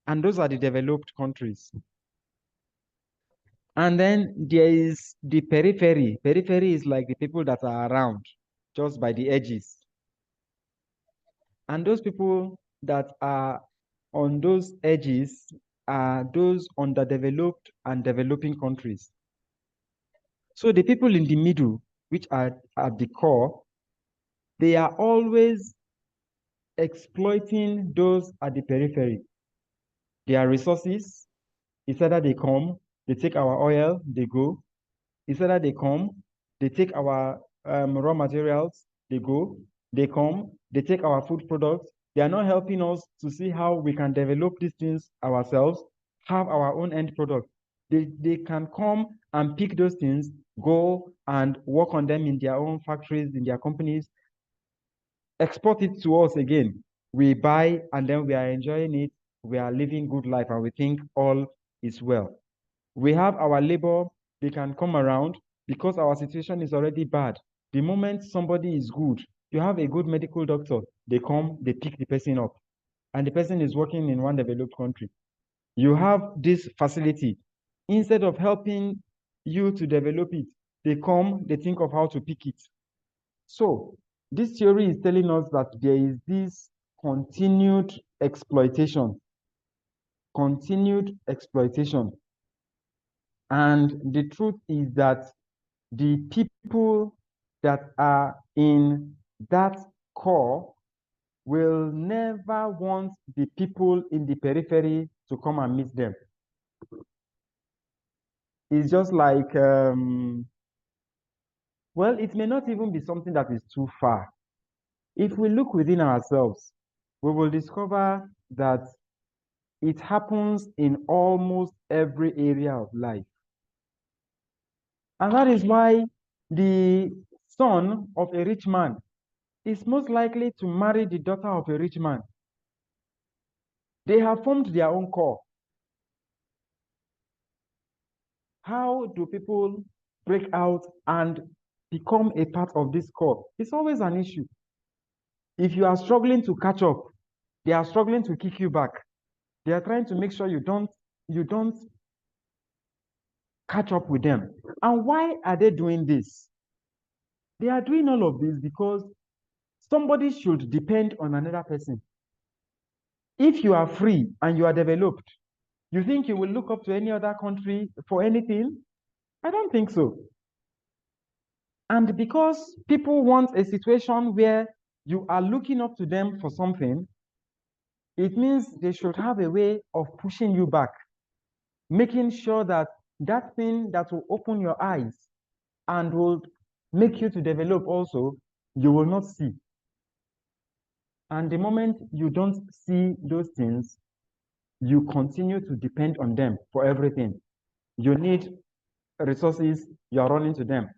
And those are the developed countries. And then there is the periphery. Periphery is like the people that are around, just by the edges. And those people that are on those edges are those underdeveloped and developing countries. So the people in the middle, which are at the core, they are always exploiting those at the periphery. Their resources, it's either they come, they take our oil, they go. It's either they come, they take our raw materials, they go. They come, they take our food products. They are not helping us to see how we can develop these things ourselves, have our own end product. They can come and pick those things, go and work on them in their own factories, in their companies, export it to us again. We buy and then we are enjoying it. We are living good life and we think all is well. We have our labor, they can come around because our situation is already bad. The moment somebody is good, you have a good medical doctor, they come, they pick the person up, and the person is working in one developed country. You have this facility. Instead of helping you to develop it, they come, they think of how to pick it. So this theory is telling us that there is this continued exploitation. And the truth is that the people that are in that core will never want the people in the periphery to come and meet them. It's just like, well, it may not even be something that is too far. If we look within ourselves, we will discover that it happens in almost every area of life. And that is why the son of a rich man is most likely to marry the daughter of a rich man. They have formed their own core. How do people break out and become a part of this core? It's always an issue. If you are struggling to catch up, they are struggling to kick you back. They are trying to make sure you don't catch up with them. And why are they doing this? They are doing all of this because somebody should depend on another person. If you are free and you are developed, you think you will look up to any other country for anything? I don't think so. And because people want a situation where you are looking up to them for something, it means they should have a way of pushing you back, making sure that that thing that will open your eyes and will make you to develop also, you will not see. And the moment you don't see those things, you continue to depend on them for everything. You need resources, you are running to them.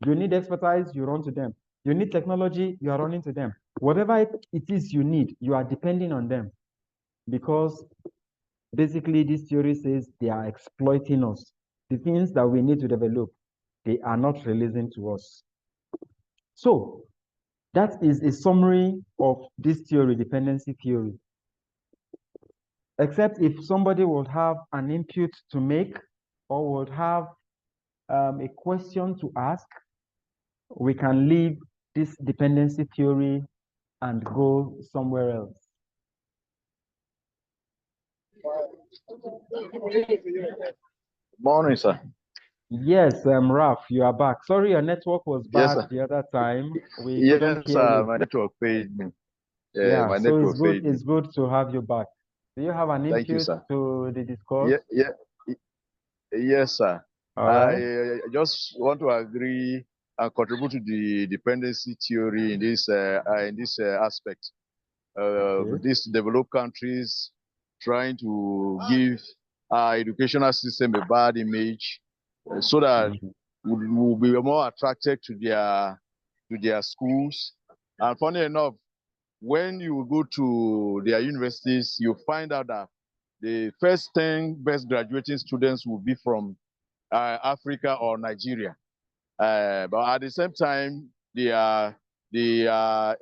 You need expertise, you run to them. You need technology, you are running to them. Whatever it is you need, you are depending on them. Because basically this theory says they are exploiting us. The things that we need to develop, they are not releasing to us. So that is a summary of this theory, dependency theory. except if somebody would have an input to make or would have a question to ask, we can leave this dependency theory and go somewhere else. Morning, sir. Yes, Raf, you are back. Sorry, your network was bad Yes, the other time. We yes, couldn't hear sir. you. My network failed me. Yeah, My so network failed me. it's good to have you back. Do you have an Thank you, input sir. to the discourse? Yes, sir. All right. I just want to agree and contribute to the dependency theory in this aspect. Okay. These developed countries trying to give our educational system a bad image so that we'll be more attracted to their schools. And funny enough, when you go to their universities, you find out that the first 10 best graduating students will be from Africa or Nigeria. But at the same time, they are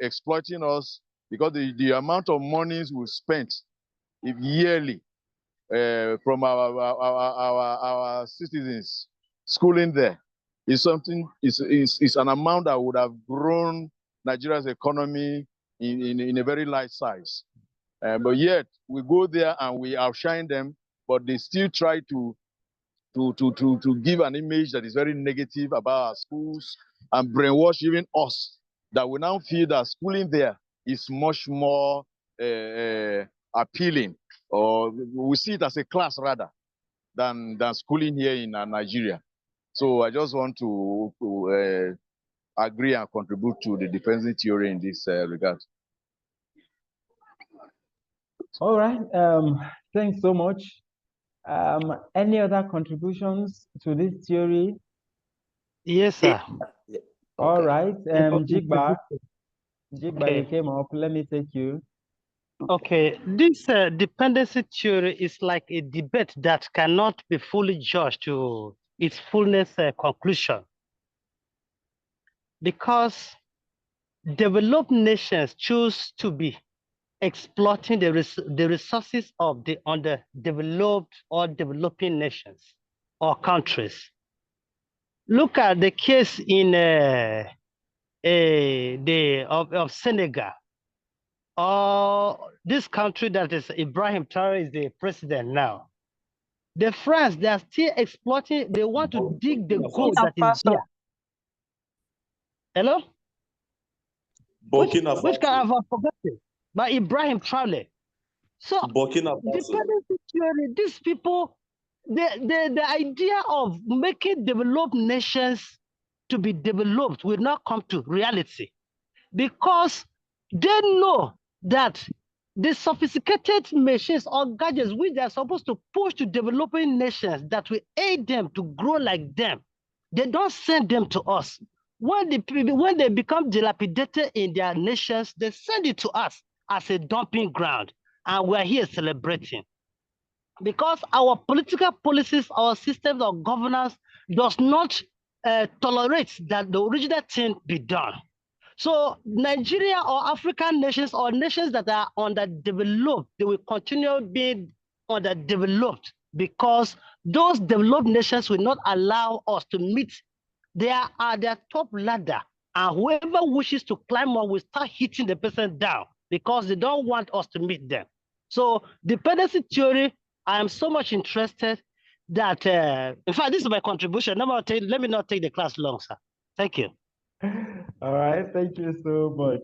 exploiting us because the amount of monies we spent yearly from our citizens schooling there is an amount that would have grown Nigeria's economy in a very large size. But yet we go there and we outshine them, but they still try to give an image that is very negative about our schools and brainwash even us, that we now feel that schooling there is much more appealing, or we see it as a class rather than schooling here in Nigeria. So I just want to agree and contribute to the dependency theory in this regard. All right. Thanks so much. Any other contributions to this theory? Yes, sir. All right. Jigba, Okay. you came up. Let me take you. Okay, this dependency theory is like a debate that cannot be fully judged to its fullness conclusion, because developed nations choose to be exploiting the resources of the underdeveloped or developing nations or countries. Look at the case in of Senegal, or this country that is Ibrahim Traore is the president now. The France, they are still exploiting, they want to dig the gold that is there. Hello? Burkina Faso. Which kind of forgotten? By Ibrahim Traore. So Burkina Faso. dependency theory, these people, the idea of making developed nations to be developed will not come to reality, because they know that the sophisticated machines or gadgets which they are supposed to push to developing nations that will aid them to grow like them, they don't send them to us. When they become dilapidated in their nations, they send it to us as a dumping ground, and we're here celebrating. Because our political policies, our systems of governance does not tolerate that the original thing be done. So Nigeria or African nations or nations that are underdeveloped, they will continue being underdeveloped because those developed nations will not allow us to meet their top ladder. And whoever wishes to climb up will start hitting the person down because they don't want us to meet them. So dependency theory, I am so much interested that, in fact, this is my contribution. Let me not take the class long, sir. Thank you. All right, thank you so much.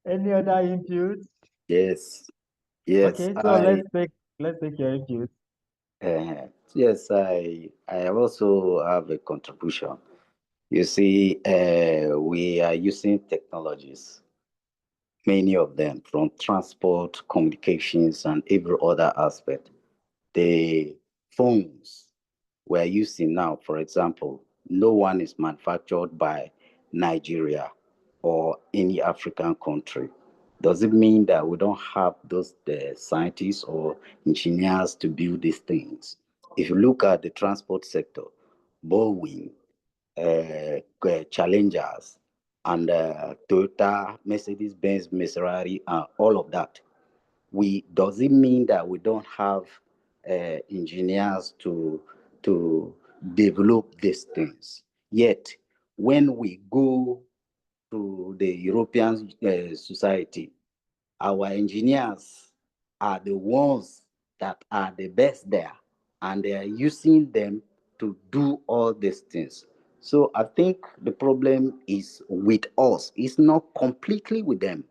Any other inputs? Yes. Okay, so let's take your inputs. Yes, I also have a contribution. You see, we are using technologies, many of them, from transport, communications, and every other aspect. The phones we're using now, for example, no one is manufactured by Nigeria or any African country. Does it mean that we don't have those scientists or engineers to build these things? If you look at the transport sector, Boeing, Challengers, and Toyota, Mercedes-Benz, Maserati, all of that, does it mean that we don't have engineers to develop these things? Yet, when we go to the European society, our engineers are the ones that are the best there, and they are using them to do all these things. So I think the problem is with us. It's not completely with them.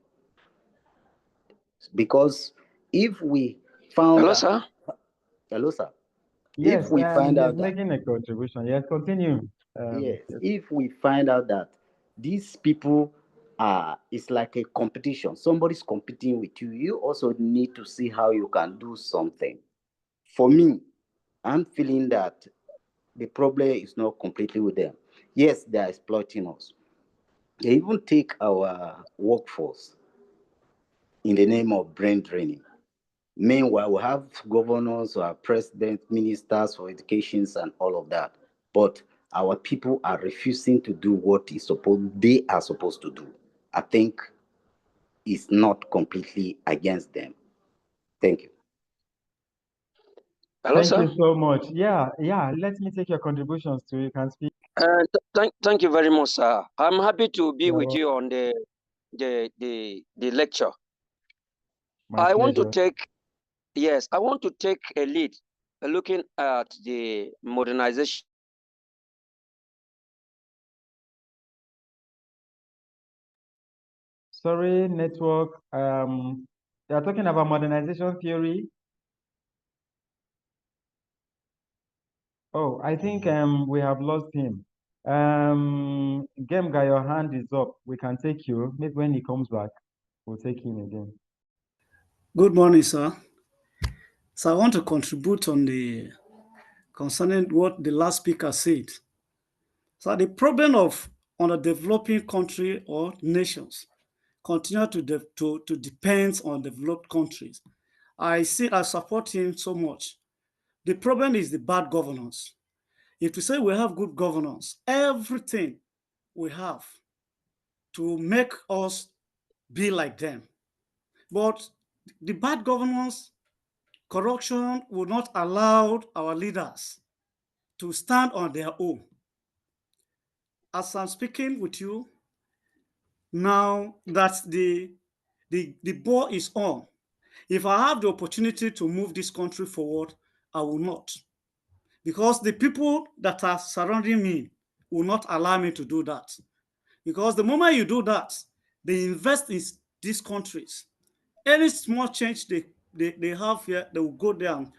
Because if we found Hello, out, sir. hello, sir. Yes, If we find he's out that, making a contribution. Yes, continue. yes, Yes. if we find out that these people are, it's like a competition. Somebody's competing with you. You also need to see how you can do something. For me, I'm feeling that the problem is not completely with them. Yes, they are exploiting us. They even take our workforce in the name of brain draining. Meanwhile, we have governors, our president, ministers for educations, and all of that. But our people are refusing to do what they are supposed to do. I think it's not completely against them. Thank you. Hello, Thank sir. you so much. Yeah. Let me take your contributions too. You can speak. Thank you very much, sir. I'm happy to be with welcome. you on the lecture. My pleasure. I want to take a lead looking at the modernization. Sorry, network. They are talking about modernization theory. Oh, I think we have lost him. Gemga, your hand is up. We can take you. Maybe when he comes back, we'll take him again. Good morning, sir. So I want to contribute on the concerning what the last speaker said. So the problem of underdeveloping country or nations continue to depend on developed countries. I support him so much. The problem is the bad governance. If we say we have good governance, everything we have to make us be like them. But the bad governance, corruption will not allow our leaders to stand on their own. As I'm speaking with you, now that the ball is on, if I have the opportunity to move this country forward, I will not. Because the people that are surrounding me will not allow me to do that. Because the moment you do that, they invest in these countries. Any small change they have here, they will go there and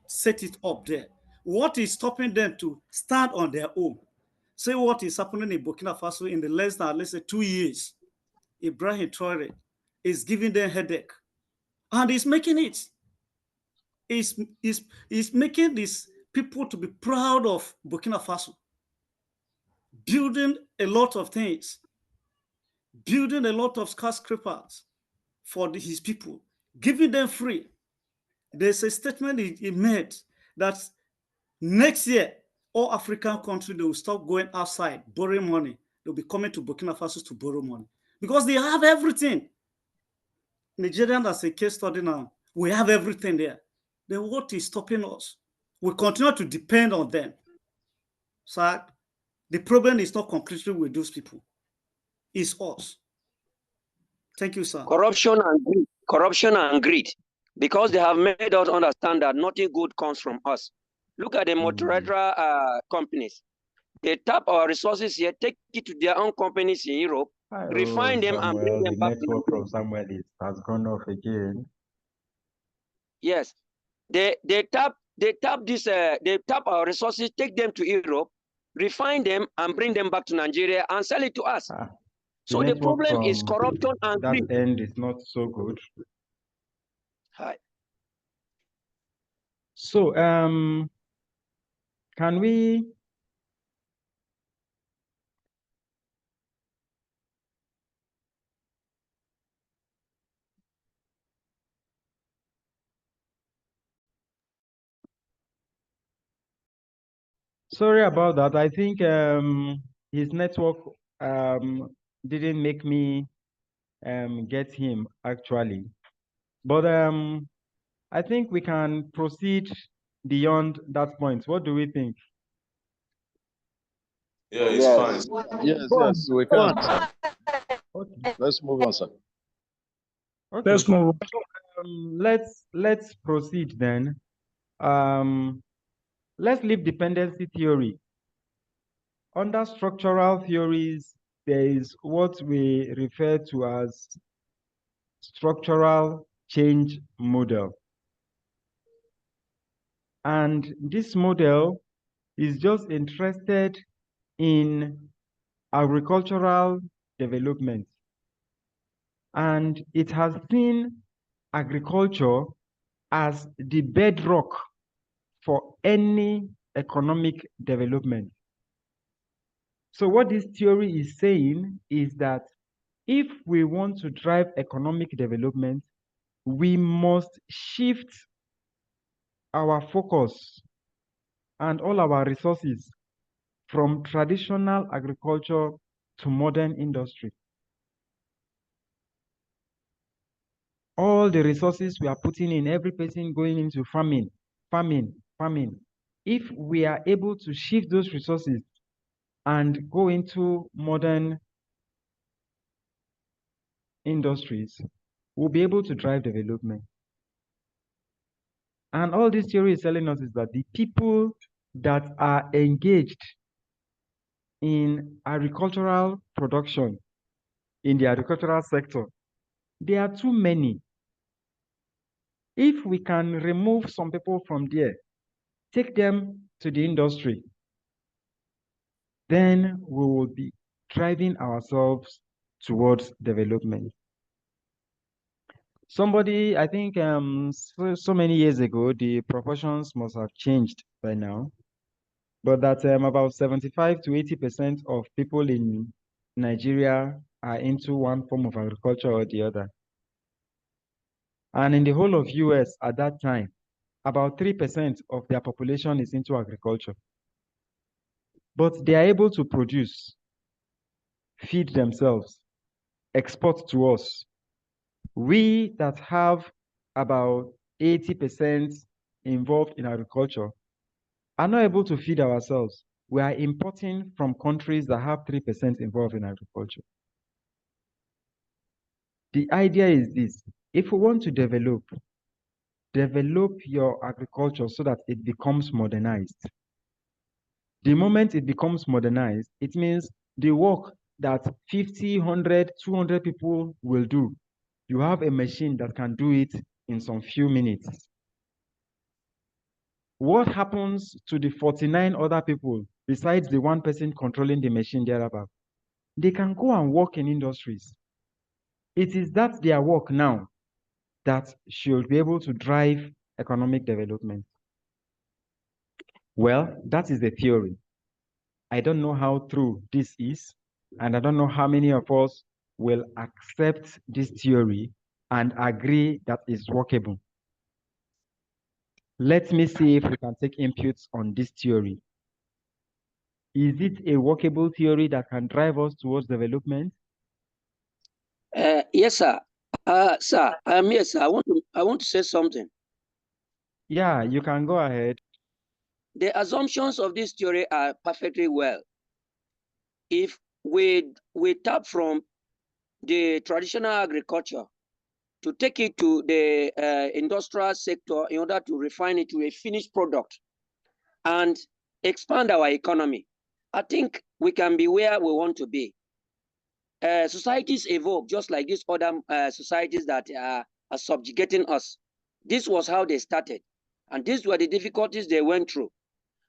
set it up there. What is stopping them to stand on their own? Say what is happening in Burkina Faso in the less than, let's say, 2 years. Ibrahim Traore is giving them headache. And he's making it. He's making these people to be proud of Burkina Faso. Building a lot of things. Building a lot of skyscrapers for his people. Giving them free. There's a statement he made that next year, all African countries, they will stop going outside, borrowing money. They'll be coming to Burkina Faso to borrow money because they have everything. Nigeria, as a case study now, we have everything there. Then what is stopping us? We continue to depend on them. So the problem is not completely with those people. It's us. Thank you, sir. Corruption and greed, because they have made us understand that nothing good comes from us. Look at the multilateral companies. They tap our resources here, take it to their own companies in Europe, refine them and bring them back. The network from Samuel has gone off again. Yes, they tap our resources, take them to Europe, refine them and bring them back to Nigeria and sell it to us. So the problem is corruption and greed. That end is not so good. Hi. So can we sorry about that. I think his network didn't make me get him actually. But I think we can proceed beyond that point. What do we think? Yeah, it's fine. Yes, we can, sir. Okay. Let's move on, sir. Okay. Let's move on. Let's proceed then. Let's leave dependency theory. Under structural theories, there is what we refer to as structural change model. And this model is just interested in agricultural development. And it has seen agriculture as the bedrock for any economic development. So what this theory is saying is that if we want to drive economic development, we must shift our focus and all our resources from traditional agriculture to modern industry. All the resources we are putting in, every person going into farming. If we are able to shift those resources and go into modern industries, we'll be able to drive development. And all this theory is telling us is that the people that are engaged in agricultural production, in the agricultural sector, there are too many. If we can remove some people from there, take them to the industry, then we will be driving ourselves towards development. Somebody, I think so many years ago, the proportions must have changed by now, but that about 75 to 80% of people in Nigeria are into one form of agriculture or the other. And in the whole of US at that time, about 3% of their population is into agriculture. But they are able to produce, feed themselves, export to us. We that have about 80% involved in agriculture are not able to feed ourselves. We are importing from countries that have 3% involved in agriculture. The idea is this: if we want to develop your agriculture so that it becomes modernized. The moment it becomes modernized, it means the work that 50, 100, 200 people will do, you have a machine that can do it in some few minutes. What happens to the 49 other people besides the one person controlling the machine thereabout? They can go and work in industries. It is that their work now that should be able to drive economic development. Well, that is the theory. I don't know how true this is, and I don't know how many of us will accept this theory and agree that it's workable. Let me see if we can take inputs on this theory. Is it a workable theory that can drive us towards development? Yes, sir. Sir, yes, sir. I want to say something. Yeah, you can go ahead. The assumptions of this theory are perfectly well. If we tap from the traditional agriculture to take it to the industrial sector in order to refine it to a finished product and expand our economy, I think we can be where we want to be. Societies evolve just like these other societies that are subjugating us. This was how they started, and these were the difficulties they went through.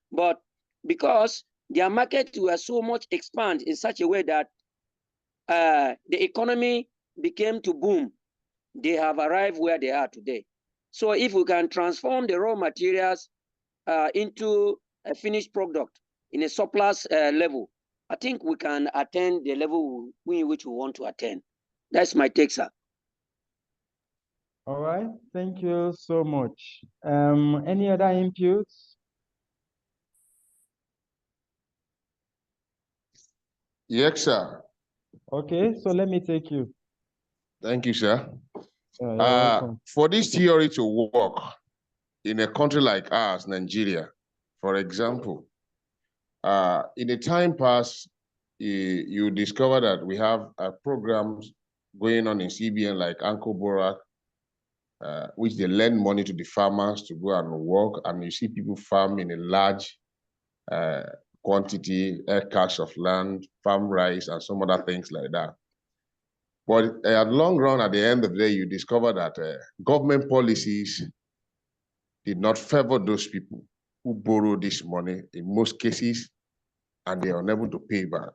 But because their markets were so much expand in such a way that the economy became to boom, they have arrived where they are today. So if we can transform the raw materials into a finished product in a surplus level, I think we can attain the level in which we want to attain. That's my take, sir. All right, thank you so much. Any other inputs? Yes, sir. Okay, so let me take you. Thank you, sir. You're welcome. For this theory to work in a country like ours, Nigeria, for example, in the time past, you discover that we have programs going on in CBN like Uncle Borak, which they lend money to the farmers to go and work, and you see people farm in a large quantity, acres of land, farm rice, and some other things like that. But at long run, at the end of the day, you discover that government policies did not favor those people who borrow this money in most cases, and they are unable to pay back.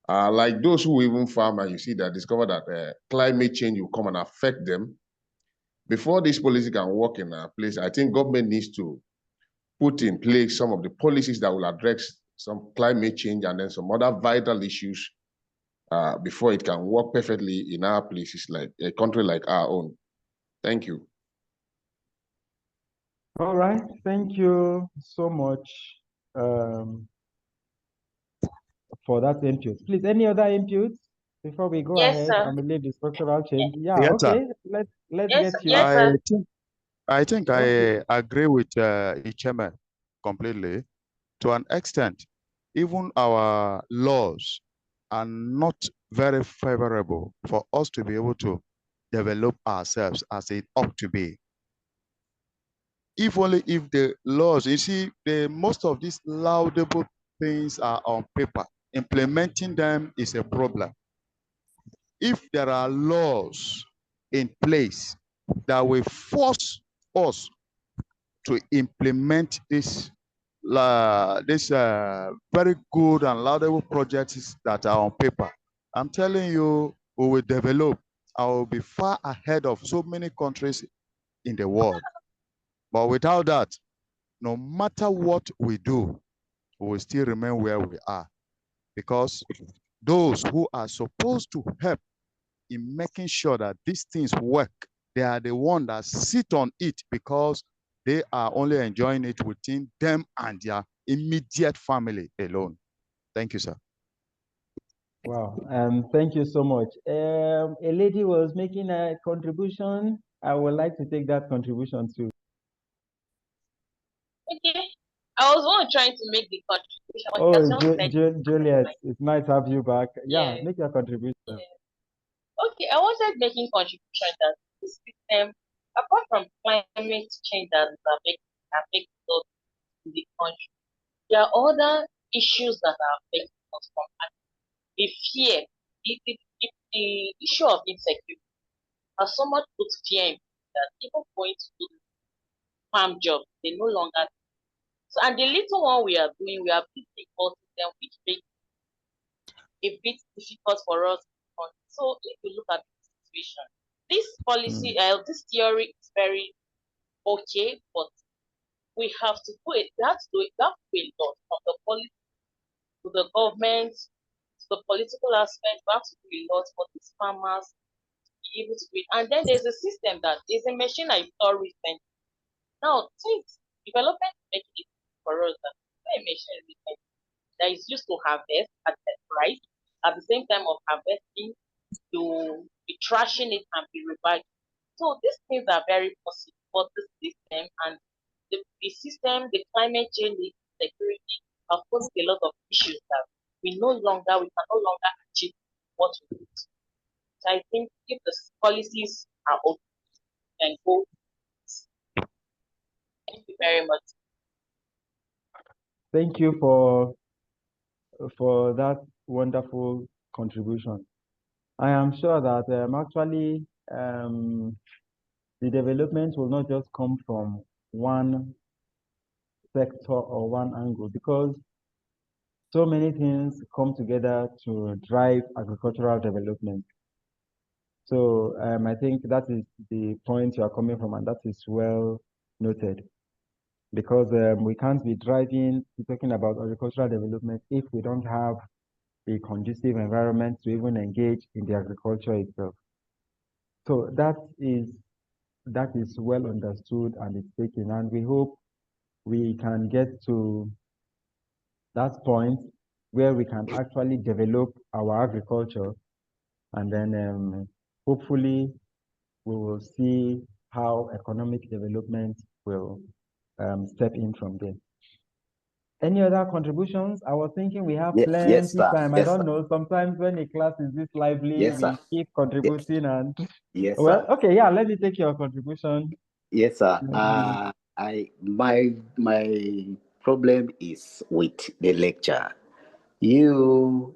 Like those who even farm, and you see that discover that climate change will come and affect them. Before this policy can work in a place, I think government needs to put in place some of the policies that will address some climate change and then some other vital issues before it can work perfectly in our places, like a country like our own. Thank you. All right, thank you so much for that input. Please, any other inputs before we go Yes, ahead sir. and we leave the structural change? Yeah, Yes, sir. okay. Let's Yes, get you. yes, sir. I think Okay. I agree with Icheme completely. To an extent, even our laws are not very favorable for us to be able to develop ourselves as it ought to be. If only if the laws, you see, most of these laudable things are on paper. Implementing them is a problem. If there are laws in place that will force us to implement this very good and laudable projects that are on paper, I'm telling you, we will develop. I will be far ahead of so many countries in the world. But without that, no matter what we do, we will still remain where we are. Because those who are supposed to help in making sure that these things work, they are the ones that sit on it because they are only enjoying it within them and their immediate family alone. Thank you, sir. Wow, thank you so much. A lady was making a contribution. I would like to take that contribution too. Okay. I was one trying to make the contribution, but Oh, you just said Juliet, it's nice to have you back. Yeah, yeah. make your contribution. Okay, I wanted making contribution that the system, apart from climate change that is affecting us in the country, there are other issues that are affecting us from the fear, the issue of insecurity has so much put fear in people that even going to do farm jobs, they no longer. So, and the little one we are doing, we are being involved in them, which makes a bit difficult for us. So, if you look at the situation, this policy, this theory is very okay, but we have to do it. We have to do it. We have to do a lot from the policy to the government to the political aspect. We have to do a lot for these farmers to be able to do it. And then there's a system that is a machine I saw recently. Now, since development is making it for us that a machine recently that is used to harvest at the price, at the same time of harvesting, to be trashing it and be revived. So these things are very possible, but the system and the system, the climate change, the security have posed a lot of issues that we can no longer achieve what we need. So I think if the policies are open and go, thank you very much. Thank you for that wonderful contribution. I am sure that actually the development will not just come from one sector or one angle, because so many things come together to drive agricultural development. So I think that is the point you are coming from, and that is well noted. Because we can't be talking about agricultural development if we don't have a conducive environment to even engage in the agriculture itself. So that is well understood and it's taken, and we hope we can get to that point where we can actually develop our agriculture, and then hopefully we will see how economic development will step in from there. Any other contributions? I was thinking we have plenty Yes, sir. time. I Yes, don't sir. know. Sometimes when a class is this lively, Yes, we sir. keep contributing and Yes, well, sir. okay, yeah, let me take your contribution. Yes, sir. Mhm. My problem is with the lecture. You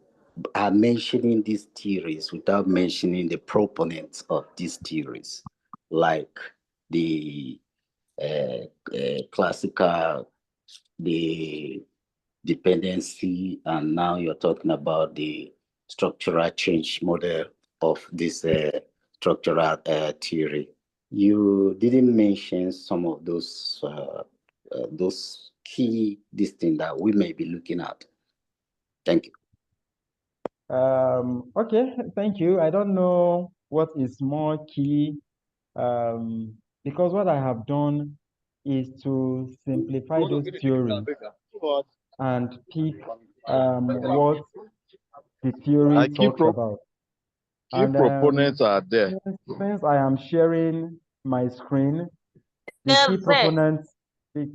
are mentioning these theories without mentioning the proponents of these theories, like the classical, the dependency, and now you're talking about the structural change model of this structural theory. You didn't mention some of those key things that we may be looking at. Thank you. Okay, thank you. I don't know what is more key, because what I have done is to simplify those theories and pick what the theory talks about. Key And proponents are there. since I am sharing my screen, the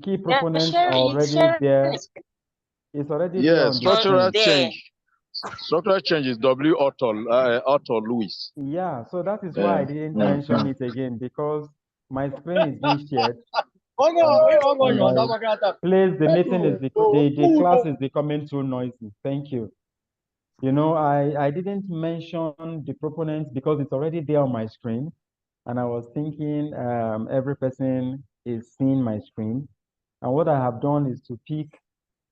key proponents are already there. It's already there on the structural screen. change. Structural change is W. Otto Lewis. Yeah, so that is why I didn't mention it again, because my screen is being shared. Please, the meeting is the class is becoming too noisy. Thank you. You know, I didn't mention the proponents because it's already there on my screen, and I was thinking every person is seeing my screen, and what I have done is to pick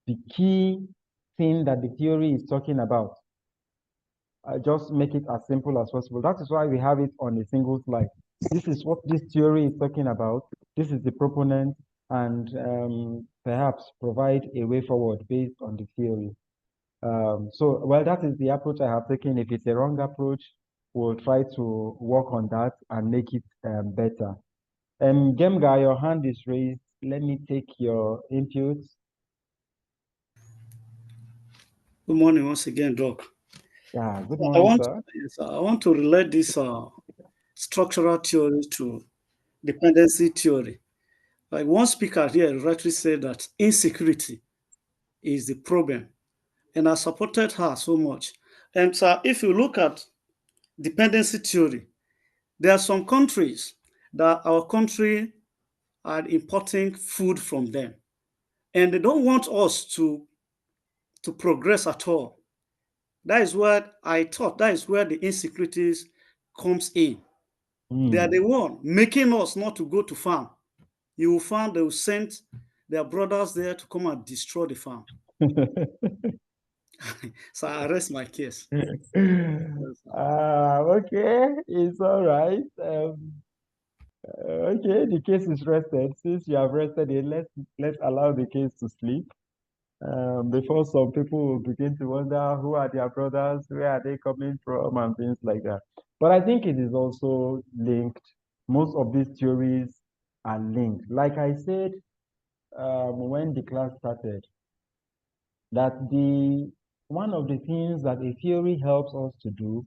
the key thing that the theory is talking about. Just make it as simple as possible. That is why we have it on a single slide. This is what this theory is talking about. This is the proponent, and perhaps provide a way forward based on the theory. So, well, that is the approach I have taken. If it's a wrong approach, we'll try to work on that and make it better. Gemga, your hand is raised. Let me take your input. Good morning once again, Doc. Yeah, good morning, sir. Yes, I want to relate this structural theory to dependency theory. Like one speaker here rightly said that insecurity is the problem, and I supported her so much. And so if you look at dependency theory, there are some countries that our country are importing food from them, and they don't want us to progress at all. That is what I thought. That is where the insecurities comes in. They are the one making us not to go to farm. You will find they will send their brothers there to come and destroy the farm. So I rest my case. Okay, it's all right. Okay, the case is rested. Since you have rested it, let's allow the case to sleep. Before some people will begin to wonder who are their brothers, where are they coming from, and things like that. But I think it is also linked. Most of these theories are linked. Like I said, when the class started, that one of the things that a theory helps us to do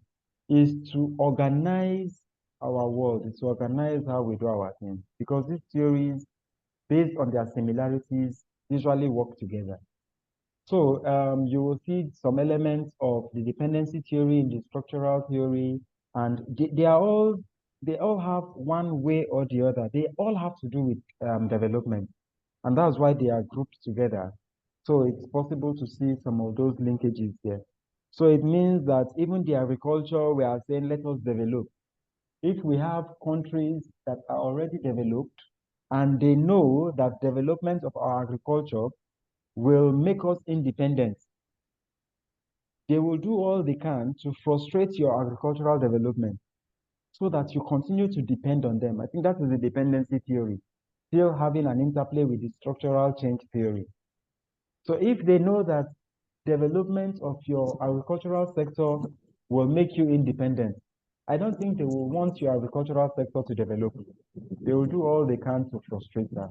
is to organize our world, is to organize how we do our things. Because these theories, based on their similarities, usually work together. So you will see some elements of the dependency theory in the structural theory, and they all have one way or the other. They all have to do with development, and that's why they are grouped together. So it's possible to see some of those linkages there. So it means that even the agriculture, we are saying, let us develop. If we have countries that are already developed and they know that development of our agriculture will make us independent, they will do all they can to frustrate your agricultural development so that you continue to depend on them. I think that is the dependency theory, still having an interplay with the structural change theory. So if they know that development of your agricultural sector will make you independent, I don't think they will want your agricultural sector to develop. They will do all they can to frustrate that.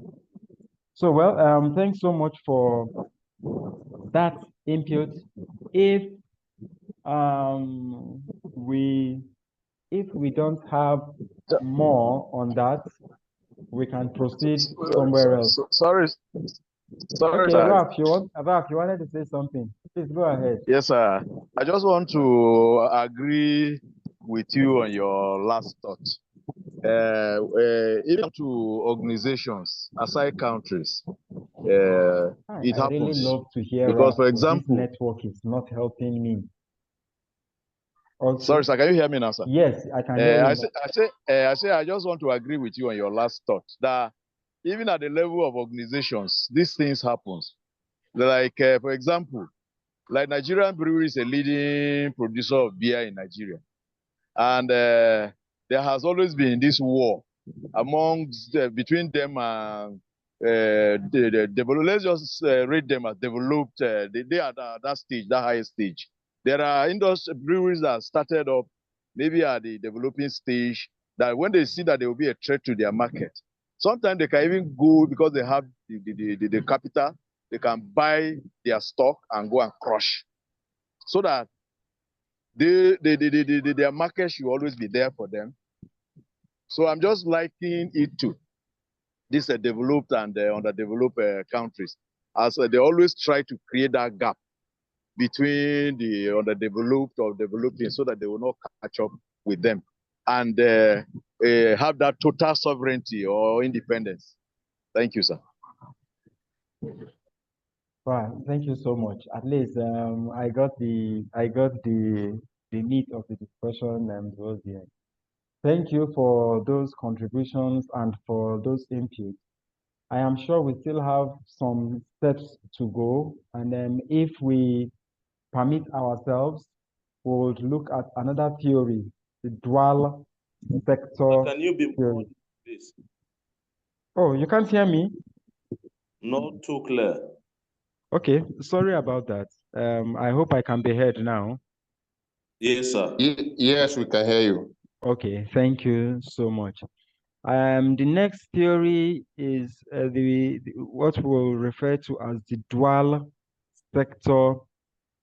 So, well, thanks so much for that input. If we if we don't have more on that, we can proceed somewhere else. Sorry, Okay, sir. Ralph, you wanted to say something. Please go ahead. Yes, sir. I just want to agree with you on your last thought. Even to organizations aside countries, it I really happens. love to hear Because, Ralph, for but example, this network is not helping me. Also, sorry, sir, can you hear me now, sir? yes, I can hear you. I just want to agree with you on your last thought that even at the level of organizations, these things happens. Like, for example, like Nigerian Brewery is a leading producer of beer in Nigeria. And there has always been this war between them and let's just rate them as developed. They are at that stage, that highest stage. There are industry breweries that started up maybe at the developing stage that when they see that there will be a threat to their market, sometimes they can even go because they have the capital, they can buy their stock and go and crush so that their market should always be there for them. So I'm just liking it to these developed and underdeveloped countries, as they always try to create that gap between the underdeveloped or developing so that they will not catch up with them and have that total sovereignty or independence. Thank you, sir. Wow, thank you so much. At least I got the meat of the discussion towards the end. Thank you for those contributions and for those inputs. I am sure we still have some steps to go, and then if we permit ourselves, we'll look at another theory, the dual sector Can you be more, theory. please? Oh, you can't hear me? Not too clear. Okay, sorry about that. I hope I can be heard now. Yes, sir. Yes, we can hear you. Okay, thank you so much. The next theory is what we'll refer to as the dual sector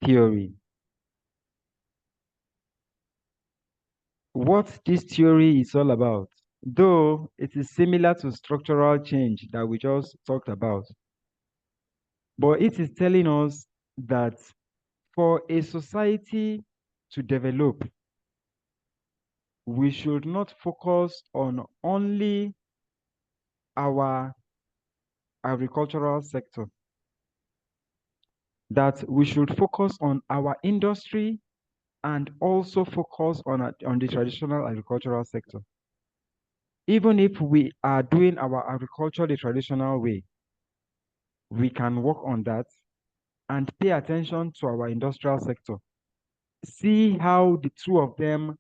theory. What this theory is all about, though it is similar to structural change that we just talked about, but it is telling us that for a society to develop, we should not focus on only our agricultural sector, that we should focus on our industry and also focus on the traditional agricultural sector. Even if we are doing our agriculture the traditional way, we can work on that and pay attention to our industrial sector. See how the two of them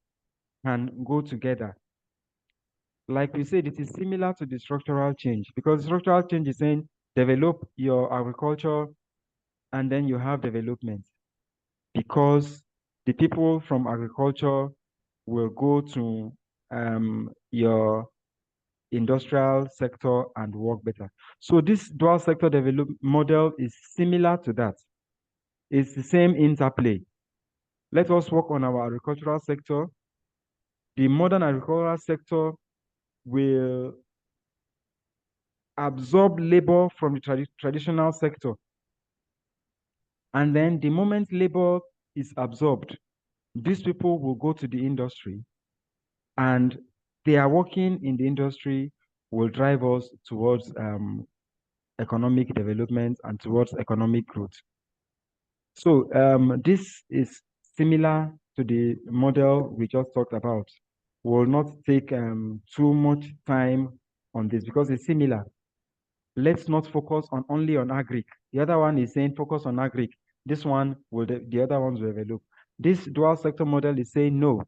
can go together. Like we said, it is similar to the structural change, because structural change is saying develop your agriculture and then you have development, because the people from agriculture will go to your industrial sector and work better. So this dual sector development model is similar to that. It's the same interplay. Let us work on our agricultural sector. The modern agricultural sector will absorb labor from the traditional sector. And then the moment labor is absorbed, these people will go to the industry, and they are working in the industry will drive us towards economic development and towards economic growth. So this is similar to the model we just talked about. We'll not take too much time on this because it's similar. Let's not focus on only on agric. The other one is saying focus on agric. This one will the other ones will develop. This dual sector model is saying no.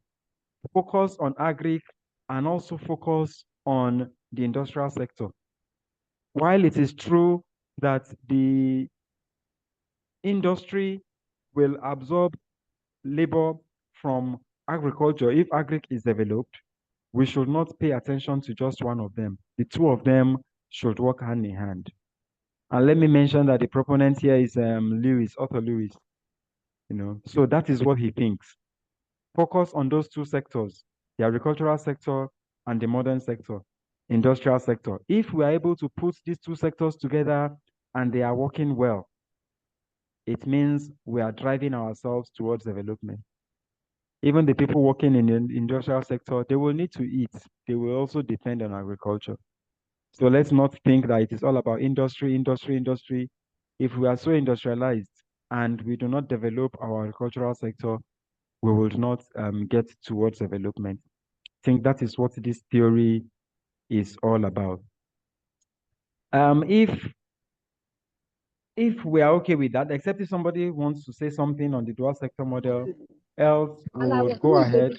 Focus on agric and also focus on the industrial sector. While it is true that the industry will absorb labor from agriculture, if agric is developed, we should not pay attention to just one of them. The two of them should work hand in hand. And let me mention that the proponent here is Arthur Lewis. So that is what he thinks. Focus on those two sectors. the agricultural sector and the modern sector, industrial sector. If we are able to put these two sectors together and they are working well, it means we are driving ourselves towards development. Even the people working in the industrial sector, they will need to eat. They will also depend on agriculture. So let's not think that it is all about industry, industry, industry. If we are so industrialized and we do not develop our agricultural sector, we will not get towards development. I think that is what this theory is all about. If we are okay with that, except if somebody wants to say something on the dual sector model, else we would go ahead.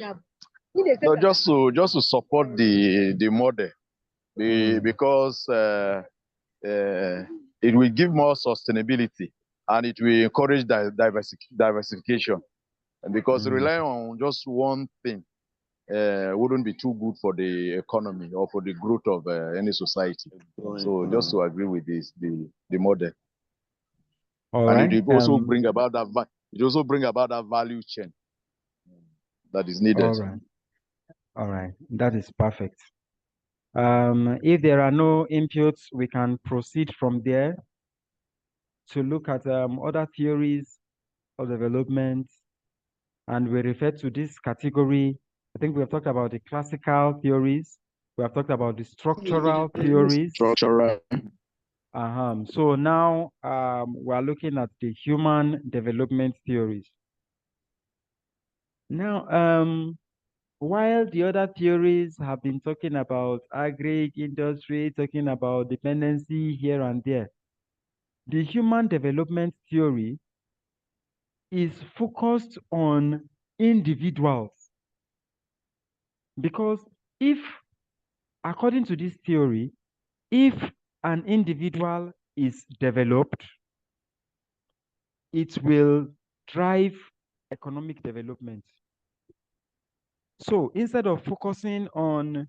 No, just to support the model, because it will give more sustainability and it will encourage diversification. And because relying on just one thing wouldn't be too good for the economy or for the growth of any society. So just to agree with this, the model. All and right. it will also bring about that. It also bring about that value chain that is needed. All right. All right. That is perfect. If there are no inputs, we can proceed from there to look at other theories of development. And we refer to this category. I think we have talked about the classical theories. We have talked about the structural theories. Structural. So now we are looking at the human development theories. Now, while the other theories have been talking about agri-industry, talking about dependency here and there, the human development theory is focused on individuals. Because if, according to this theory, if an individual is developed, it will drive economic development. So instead of focusing on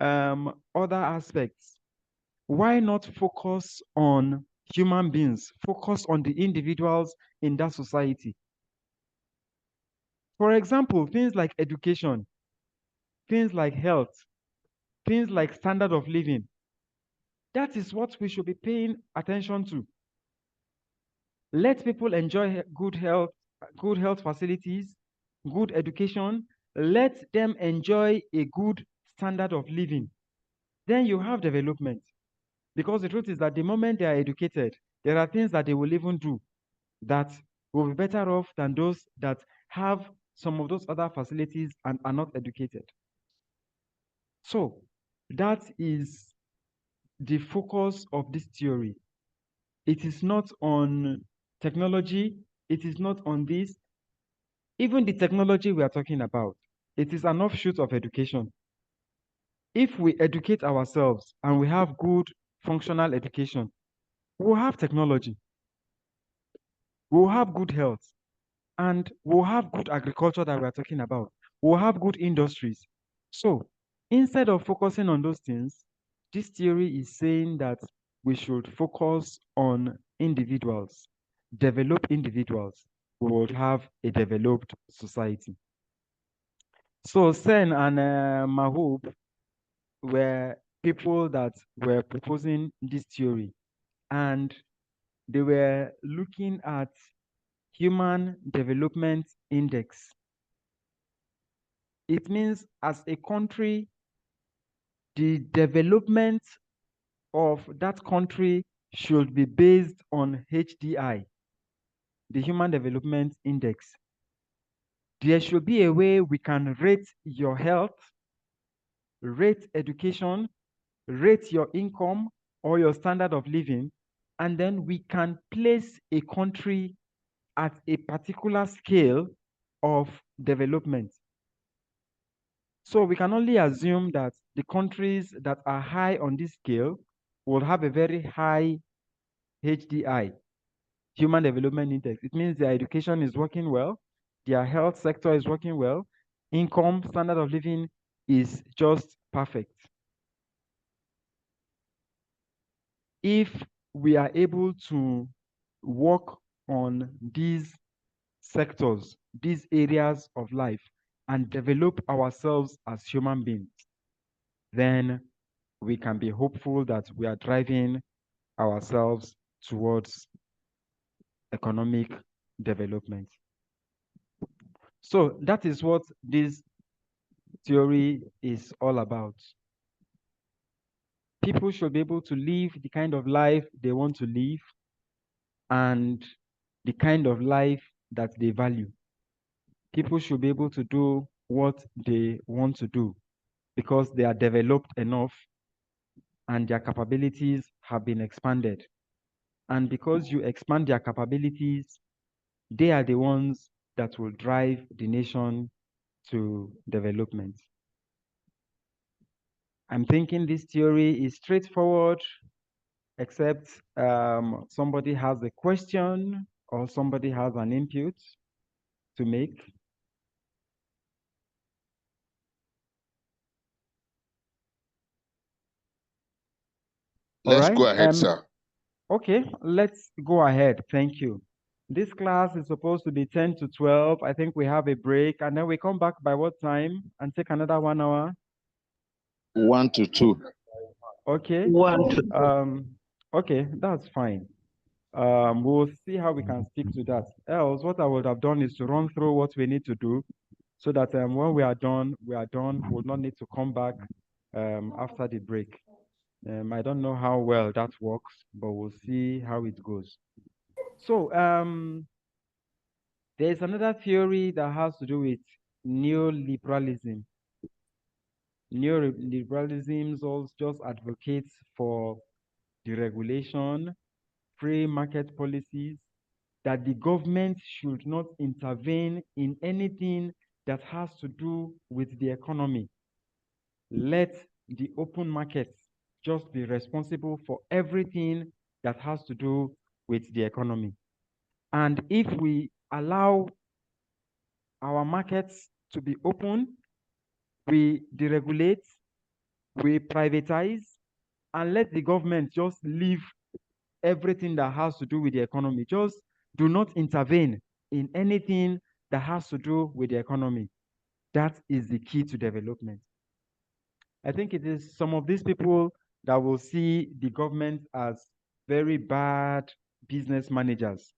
other aspects, why not focus on human beings, focus on the individuals in that society? For example, things like education, things like health, things like standard of living. That is what we should be paying attention to. Let people enjoy good health facilities, good education. Let them enjoy a good standard of living. Then you have development. Because the truth is that the moment they are educated, there are things that they will even do that will be better off than those that have some of those other facilities and are not educated. So that is the focus of this theory. It is not on technology. It is not on this. Even the technology we are talking about, it is an offshoot of education. If we educate ourselves and we have good functional education, we'll have technology, we'll have good health, and we'll have good agriculture that we're talking about. We'll have good industries. So instead of focusing on those things, this theory is saying that we should focus on individuals, develop individuals. We would have a developed society. So Sen and Mahub were people that were proposing this theory, and they were looking at Human Development Index. It means as a country, the development of that country should be based on HDI, the Human Development Index. There should be a way we can rate your health, rate education, rate your income or your standard of living, and then we can place a country at a particular scale of development. So we can only assume that the countries that are high on this scale will have a very high HDI, Human Development Index. It means their education is working well, their health sector is working well, income, standard of living is just perfect. If we are able to work on these sectors, these areas of life, and develop ourselves as human beings, then we can be hopeful that we are driving ourselves towards economic development. So that is what this theory is all about. People should be able to live the kind of life they want to live and the kind of life that they value. People should be able to do what they want to do because they are developed enough and their capabilities have been expanded. And because you expand their capabilities, they are the ones that will drive the nation to development. I'm thinking this theory is straightforward, except somebody has a question or somebody has an input to make. Let's go ahead, sir. Okay, let's go ahead. Thank you. This class is supposed to be 10 to 12. I think we have a break and then we come back by what time and take another 1 hour? 1 to 2. Okay. 1 to 2. Okay, that's fine. We'll see how we can stick to that. Else, what I would have done is to run through what we need to do so that when we are done. We'll not need to come back after the break. I don't know how well that works, but we'll see how it goes. So there's another theory that has to do with neoliberalism. Neoliberalism also just advocates for deregulation, free market policies, that the government should not intervene in anything that has to do with the economy. Let the open markets just be responsible for everything that has to do with the economy. And if we allow our markets to be open, we deregulate, we privatize, and let the government just leave everything that has to do with the economy. Just do not intervene in anything that has to do with the economy. That is the key to development. I think it is some of these people that will see the government as very bad business managers.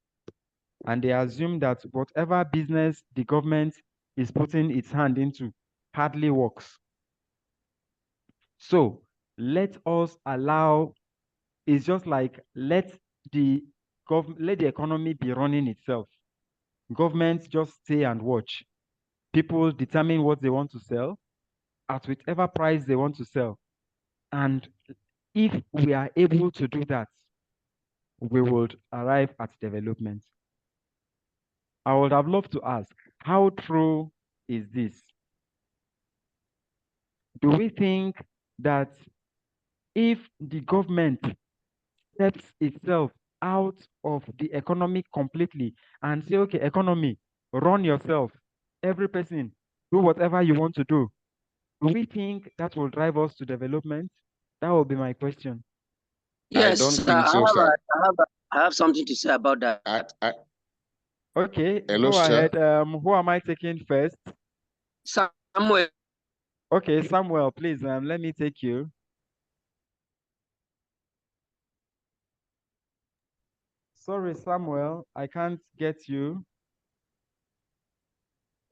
And they assume that whatever business the government is putting its hand into hardly works. So let us allow, it's just like let the economy be running itself. Governments just stay and watch. People determine what they want to sell at whatever price they want to sell. And if we are able to do that, we would arrive at development. I would have loved to ask, how true is this? Do we think that if the government steps itself out of the economy completely and say, okay, economy, run yourself, every person, do whatever you want to do we think that will drive us to development? That will be my question. Yes, I don't think so, sir. I have something to say about that. Okay, hello, go sir. ahead. Who am I taking first? Samuel. Okay, Samuel, please, let me take you. Sorry, Samuel, I can't get you.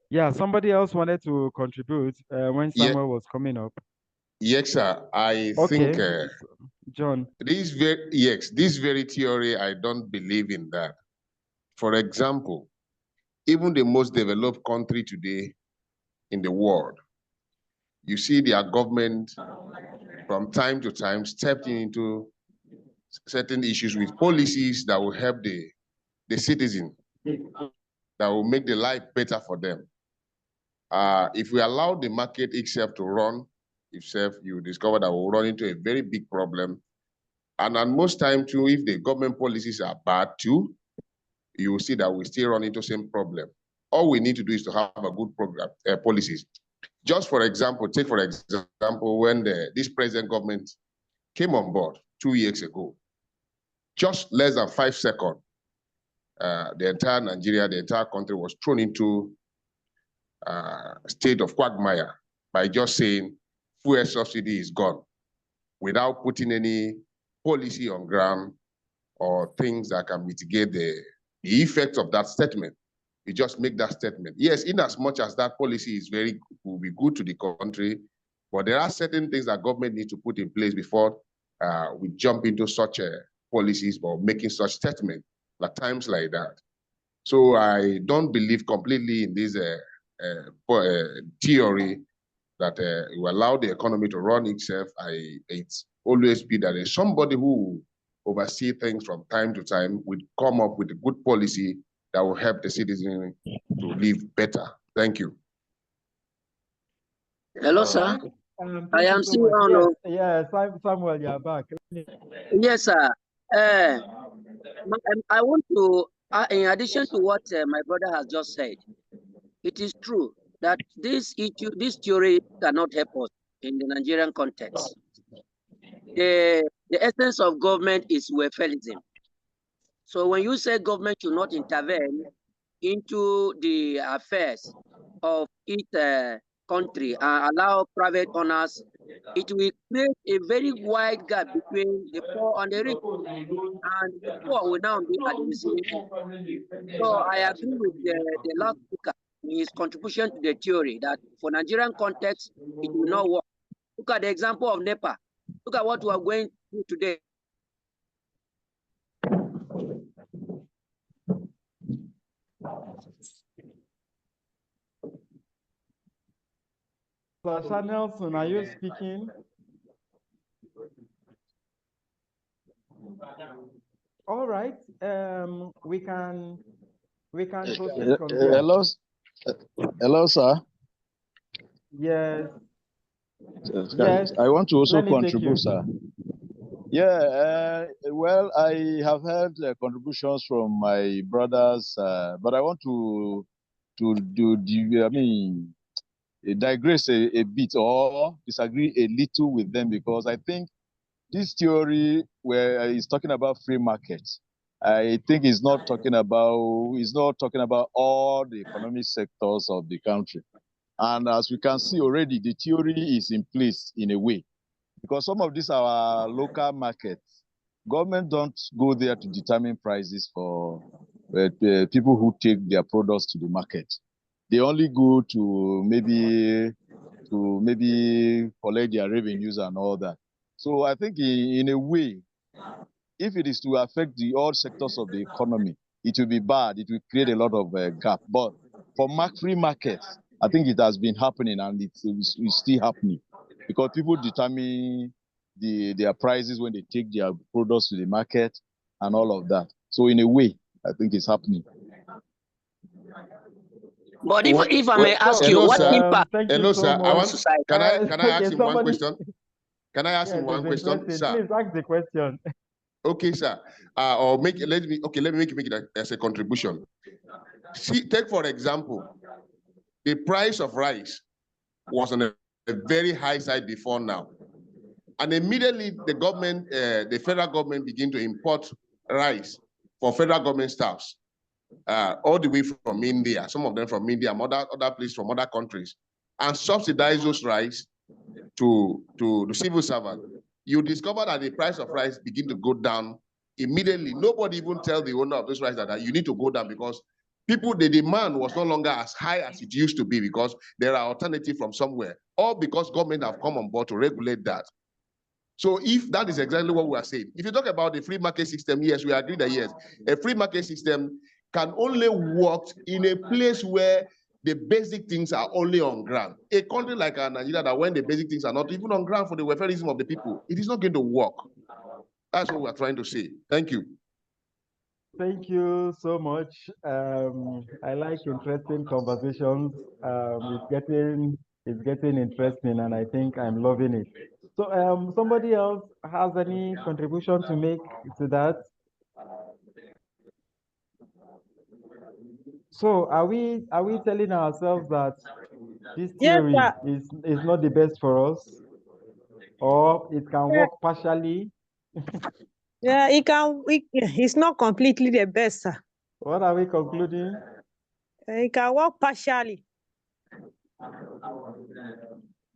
Yeah, somebody else wanted to contribute when Samuel was coming up. Yes, sir. I Okay, think John. this very theory, I don't believe in that. For example, even the most developed country today in the world, you see their government from time to time stepped into certain issues with policies that will help the citizen, that will make the life better for them. If we allow the market itself to run itself, you discover that we'll run into a very big problem. And at most time too, if the government policies are bad too, you will see that we still run into the same problem. All we need to do is to have a good program, policies. Just for example, take for example, when this present government came on board 2 years ago, just less than 5 seconds, the entire Nigeria, the entire country was thrown into state of quagmire by just saying fuel subsidy is gone without putting any policy on ground or things that can mitigate the effects of that statement. You just make that statement. Yes, in as much as that policy is will be good to the country, but there are certain things that government needs to put in place before we jump into such policies or making such statements at times like that. So I don't believe completely in this theory that will allow the economy to run itself. It's always be that there's somebody who oversee things from time to time would come up with a good policy that will help the citizen to live better. Thank you. Hello, sir. Thank I you am so still much. on. Yes, Samuel, you're back. Yes, sir. I want to, in addition to what my brother has just said, it is true that this theory cannot help us in the Nigerian context. The essence of government is welfareism. So when you say government should not intervene into the affairs of each country and allow private owners, it will create a very wide gap between the poor and the rich, and the poor will now be at the receiving end. So I agree with the last speaker in his contribution to the theory that for Nigerian context, it will not work. Look at the example of NEPA. Look at what we are going through today. Sasha Nelson, are you speaking? All right. We can proceed from here. Hello, sir. Yes. Yes. I want to also Let me take you. contribute, sir. Yeah, well, I have heard contributions from my brothers, but I want to digress a bit or disagree a little with them, because I think this theory where he's talking about free market, I think he's not talking about all the economic sectors of the country. And as we can see already, the theory is in place in a way, because some of these our local markets, government don't go there to determine prices for people who take their products to the market. They only go to maybe collect their revenues and all that. So I think in a way, if it is to affect all sectors of the economy, it will be bad. It will create a lot of gap. But for free markets, I think it has been happening, and it's still happening, because people determine their prices when they take their products to the market and all of that. So in a way, I think it's happening. But if I may ask you, what impact? Hello, sir. Can I ask him one question? Can I ask him one question, sir? Please ask the question. Okay, sir. Let me make it as a contribution. See, take for example, the price of rice was on a very high side before now, and immediately the federal government began to import rice for federal government staffs, all the way from India, some of them from India, other places from other countries, and subsidize those rice to the civil servant. You discover that the price of rice begin to go down immediately. Nobody even tell the owner of those rice that you need to go down, because the demand was no longer as high as it used to be, because there are alternatives from somewhere, or because government have come on board to regulate that. So if that is exactly what we are saying, if you talk about the free market system, yes, we agree that yes, a free market system can only work in a place where the basic things are only on ground. A country like Nigeria, that when the basic things are not even on ground for the welfareism of the people, it is not going to work. That's what we're trying to say. Thank you. Thank you so much. I like interesting conversations. It's getting interesting, and I think I'm loving it. So, somebody else has any contribution to make to that? So, are we telling ourselves that this theory is not the best for us, or it can work partially? Yeah, it's not completely the best, sir. What are we concluding? It can work partially.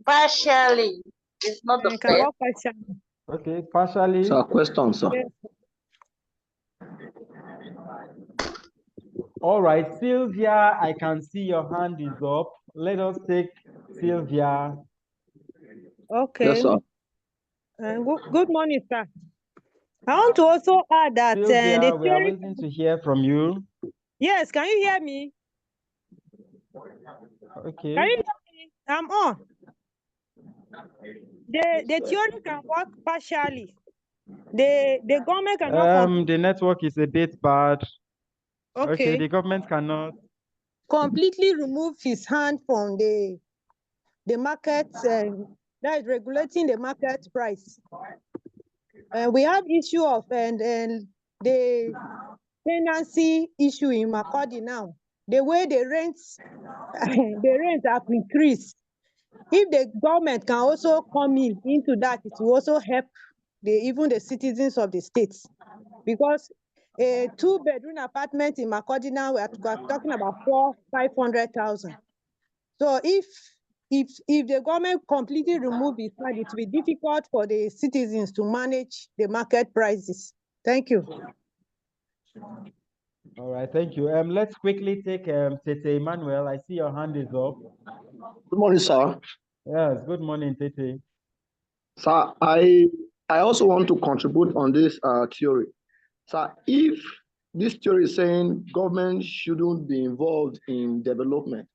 Partially. It's not the You can best. work partially. Okay, partially. Sir, question, sir. Yes. All right, Sylvia, I can see your hand is up. Let us take Sylvia. Okay. Yes, sir. Good morning, sir. I want to also add that Sylvia, the we are theory. waiting to hear from you. Yes, can you hear me? Okay. Can you hear me? I'm on. The theory can work partially. The government cannot The network is a bit bad. Okay, okay. the government cannot completely remove his hand from the market, that is regulating the market price. We have issue of and the tenancy issue in Makurdi now. The way the rents have increased. If the government can also come into that, it will also help even the citizens of the states, because a 2-bedroom apartment in Makurdi now we are talking about 500,000. So if the government completely remove its hand, it will be difficult for the citizens to manage the market prices. Thank you. All right, thank you. Let's quickly take Tete Emmanuel. I see your hand is up. Good morning, sir. Yes, good morning, Tete. Sir, I also want to contribute on this theory. Sir, if this theory is saying government shouldn't be involved in development,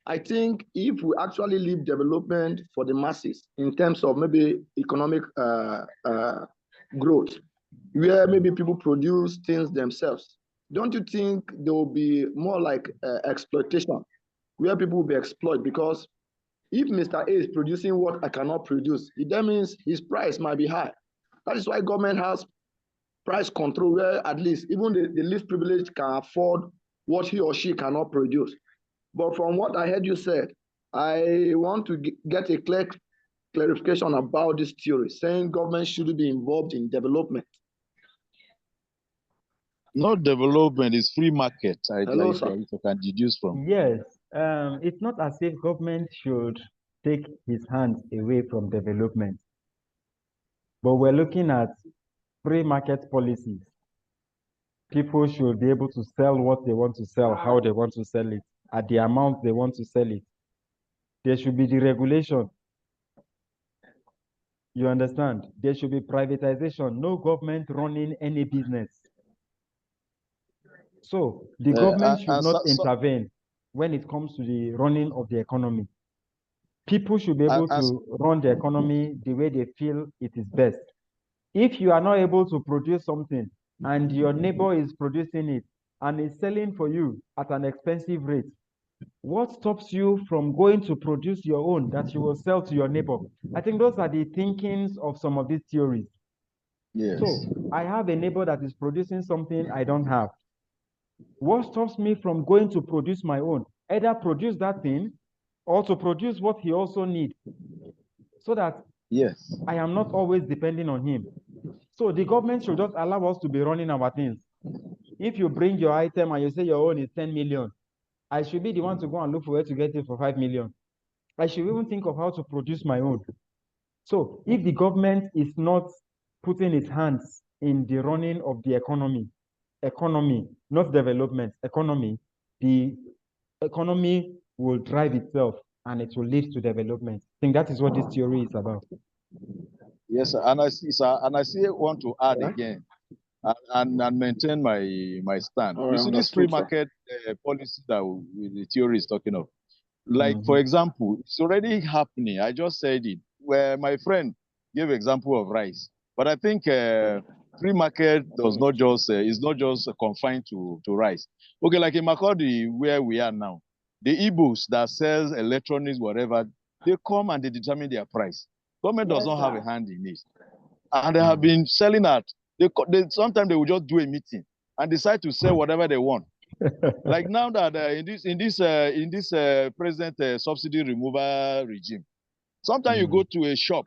I think if we actually leave development for the masses in terms of maybe economic growth, where maybe people produce things themselves, don't you think there will be more like exploitation, where people will be exploited? Because if Mr. A is producing what I cannot produce, that means his price might be high. That is why government has price control, where at least even the least privileged can afford what he or she cannot produce. But from what I heard you said, I want to get a clarification about this theory, saying government should be involved in development. Not development, it's free market. Hello, Like sir. if I can deduce from. Yes, it's not as if government should take his hands away from development, but we're looking at free market policies. People should be able to sell what they want to sell, how they want to sell it, at the amount they want to sell it. There should be deregulation. You understand? There should be privatization, no government running any business. So the government should not intervene when it comes to the running of the economy. People should be able to run the economy the way they feel it is best. If you are not able to produce something and your neighbor is producing it and is selling for you at an expensive rate, what stops you from going to produce your own that you will sell to your neighbor? I think those are the thinkings of some of these theories. Yes. So I have a neighbor that is producing something I don't have. What stops me from going to produce my own? Either produce that thing or to produce what he also needs, so that yes, I am not always depending on him. So the government should just allow us to be running our things. If you bring your item and you say your own is 10 million, I should be the one to go and look for where to get it for 5 million. I should even think of how to produce my own. So if the government is not putting its hands in the running of the economy, not development, economy, the economy will drive itself and it will lead to development. I think that is what this theory is about. Yes, sir. And I see, sir, and I still want to add again and maintain my stand. You see this free market policy that the theory is talking of. Like, for example, it's already happening. I just said it, where my friend gave example of rice. But I think free market does not just is not just confined to rice. Okay, like in Makurdi, where we are now, the Igbos that sells electronics, whatever, they come and they determine their price. Government does not have a hand in it, and they have been selling at. Sometimes they will just do a meeting and decide to sell whatever they want. Like now that in this present subsidy removal regime, sometimes you go to a shop,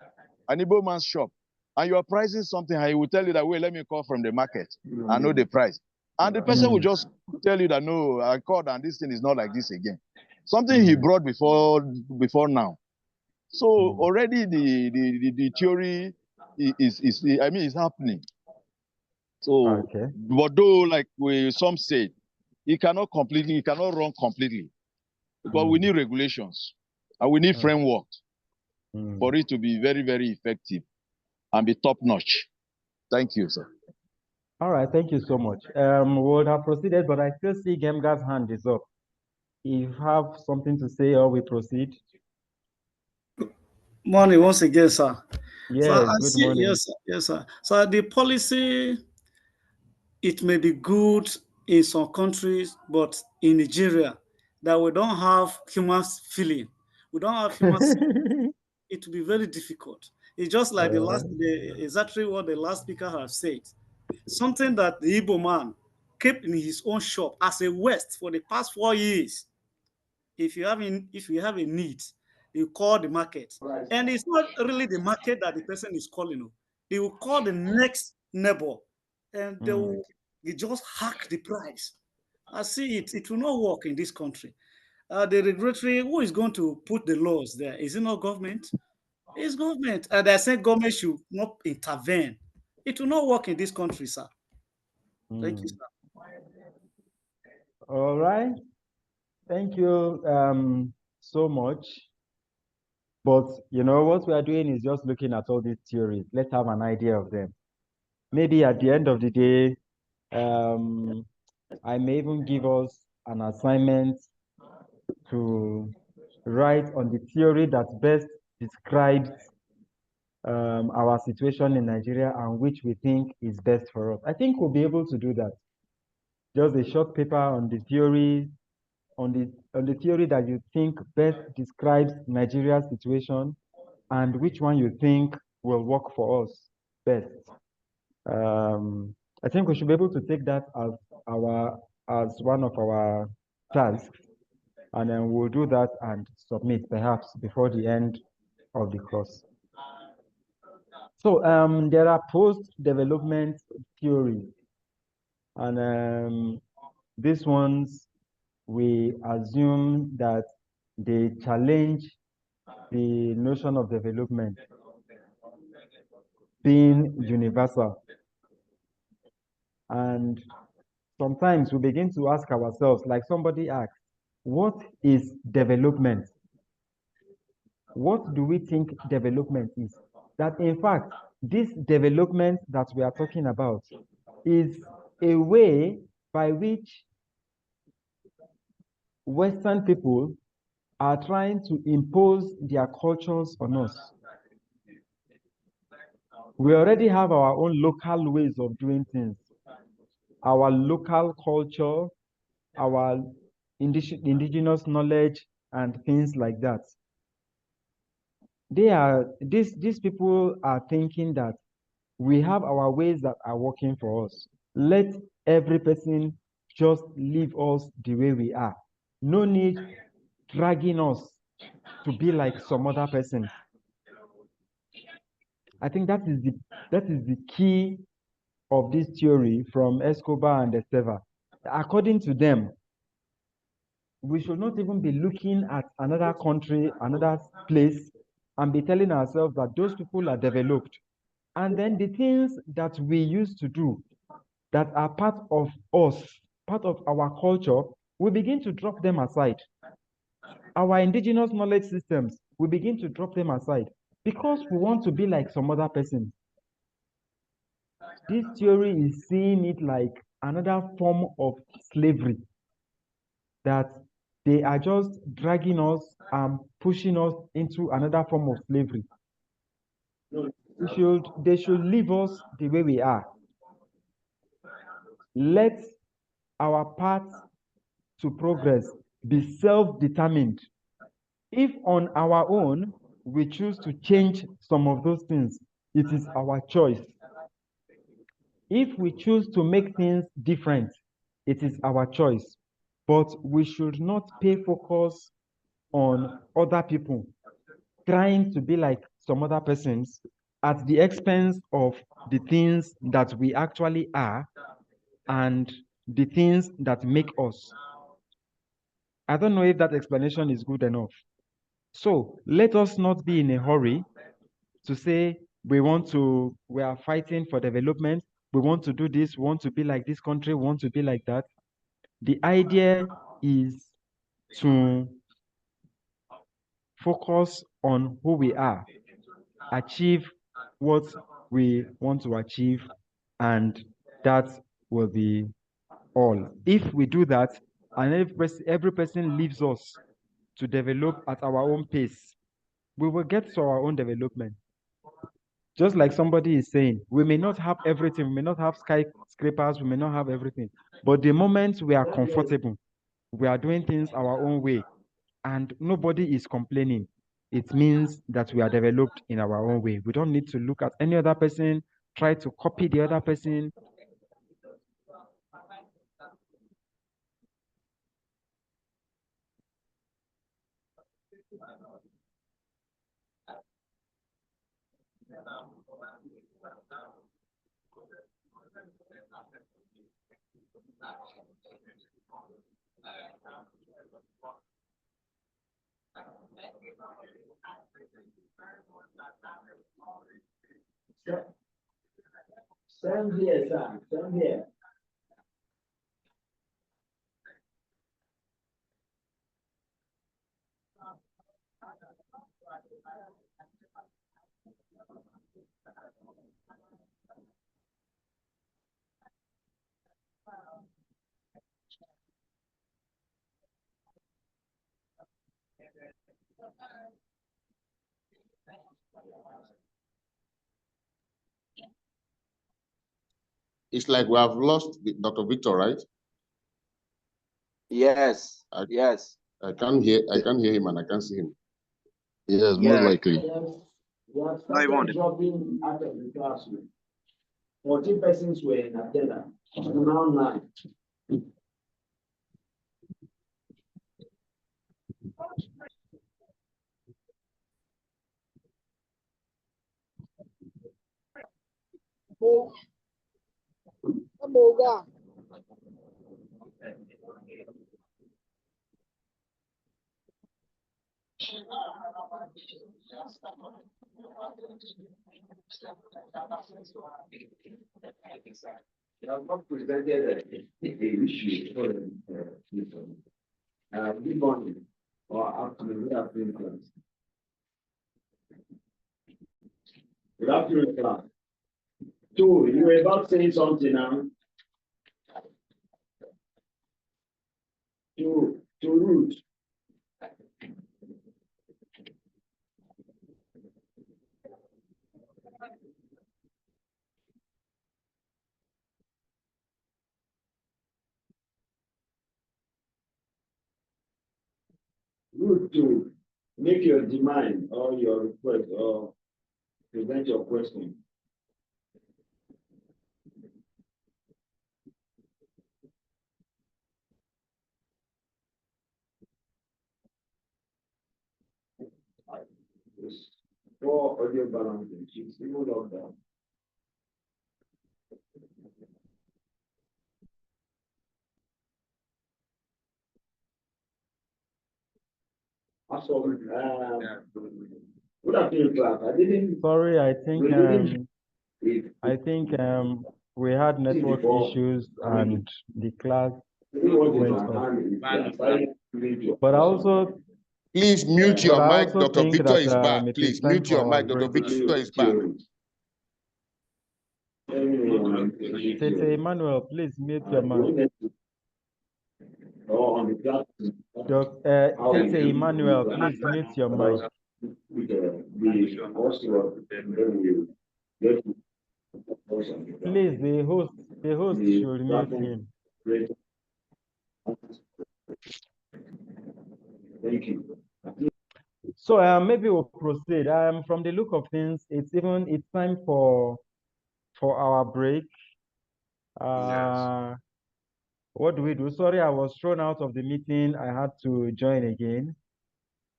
an Igbo man's shop, and you are pricing something, and he will tell you that, wait, let me call from the market and know the price. And the person will just tell you that, no, I called and this thing is not like this again. something he brought before now. So already the theory is I mean, is happening. So, but though, like some said, it cannot run completely, because we need regulations and we need framework for it to be very, very effective and be top notch. Thank you, sir. All right, thank you so much. We would have proceeded, but I still see Gemga's hand is up. If you have something to say, or we proceed. Morning once again, sir. Yes, so I good see, morning. Yes, sir. So the policy, it may be good in some countries, but in Nigeria, that we don't have human feeling. We don't have human it will be very difficult. It's just like exactly what the last speaker has said. Something that the Igbo man kept in his own shop as a West for the past 4 years. If you have a need, you call the market. And it's not really the market that the person is calling. They will call the next neighbor and they just hack the price. I see it will not work in this country. The regulatory, who is going to put the laws there? Is it not government? It's government. And I say government should not intervene. It will not work in this country, sir. Thank you, sir. All right. Thank you so much. But you know, what we are doing is just looking at all these theories. Let's have an idea of them. Maybe at the end of the day, I may even give us an assignment to write on the theory that best describes our situation in Nigeria and which we think is best for us. I think we'll be able to do that. Just a short paper on the theory, on the theory that you think best describes Nigeria's situation and which one you think will work for us best. I think we should be able to take that as one of our tasks, and then we'll do that and submit perhaps before the end of the course. So there are post-development theories, and these ones we assume that they challenge the notion of development being universal. And sometimes we begin to ask ourselves, like somebody asked, what is development? What do we think development is? That in fact, this development that we are talking about is a way by which Western people are trying to impose their cultures on us. We already have our own local ways of doing things, our local culture, our indigenous knowledge, and things like that. These people are thinking that we have our ways that are working for us. Let every person just leave us the way we are. No need dragging us to be like some other person. I think that is the key of this theory from Escobar and Esteva. According to them, we should not even be looking at another country, another place, and be telling ourselves that those people are developed. And then the things that we used to do that are part of us, part of our culture, we begin to drop them aside. Our indigenous knowledge systems, we begin to drop them aside because we want to be like some other person. This theory is seeing it like another form of slavery, that they are just dragging us and pushing us into another form of slavery. They should leave us the way we are. Let our path to progress be self-determined. If on our own we choose to change some of those things, it is our choice. If we choose to make things different, it is our choice. But we should not pay focus on other people trying to be like some other persons at the expense of the things that we actually are and the things that make us. I don't know if that explanation is good enough. So let us not be in a hurry to say we are fighting for development, we want to do this, we want to be like this country, we want to be like that. The idea is to focus on who we are, achieve what we want to achieve, and that will be all. If we do that, and every person leaves us to develop at our own pace, we will get to our own development. Just like somebody is saying, we may not have everything, we may not have skyscrapers, we may not have everything, but the moment we are comfortable, we are doing things our own way, and nobody is complaining, it means that we are developed in our own way. We don't need to look at any other person, try to copy the other person. Same here, sir. Same here. It's like we have lost Dr. Victor, right? Yes. Yes. I can't hear him and I can't see him. Yes, most Yes. likely. We have started dropping out of the classroom. 14 persons were in attendance. Now 9. You have not presented the issue for good morning or afternoon, good afternoon class. Good afternoon class. 2, you were about saying something now. To root. Root to make your demand or your request or present your question. For audio balancing, she's even locked down. Good afternoon, class. Sorry, I think we had network issues and the class went off. But I also Please mute your mic. Dr. think Victor that is back. it Please is time mute your for mic. Dr. break. Victor is back. Tete Emmanuel, please mute your mic. Tete Emmanuel, please mute your mic. Please, the host should mute him. Thank you. So maybe we'll proceed. From the look of things, it's time for our break. What do we do? Sorry, I was thrown out of the meeting. I had to join again.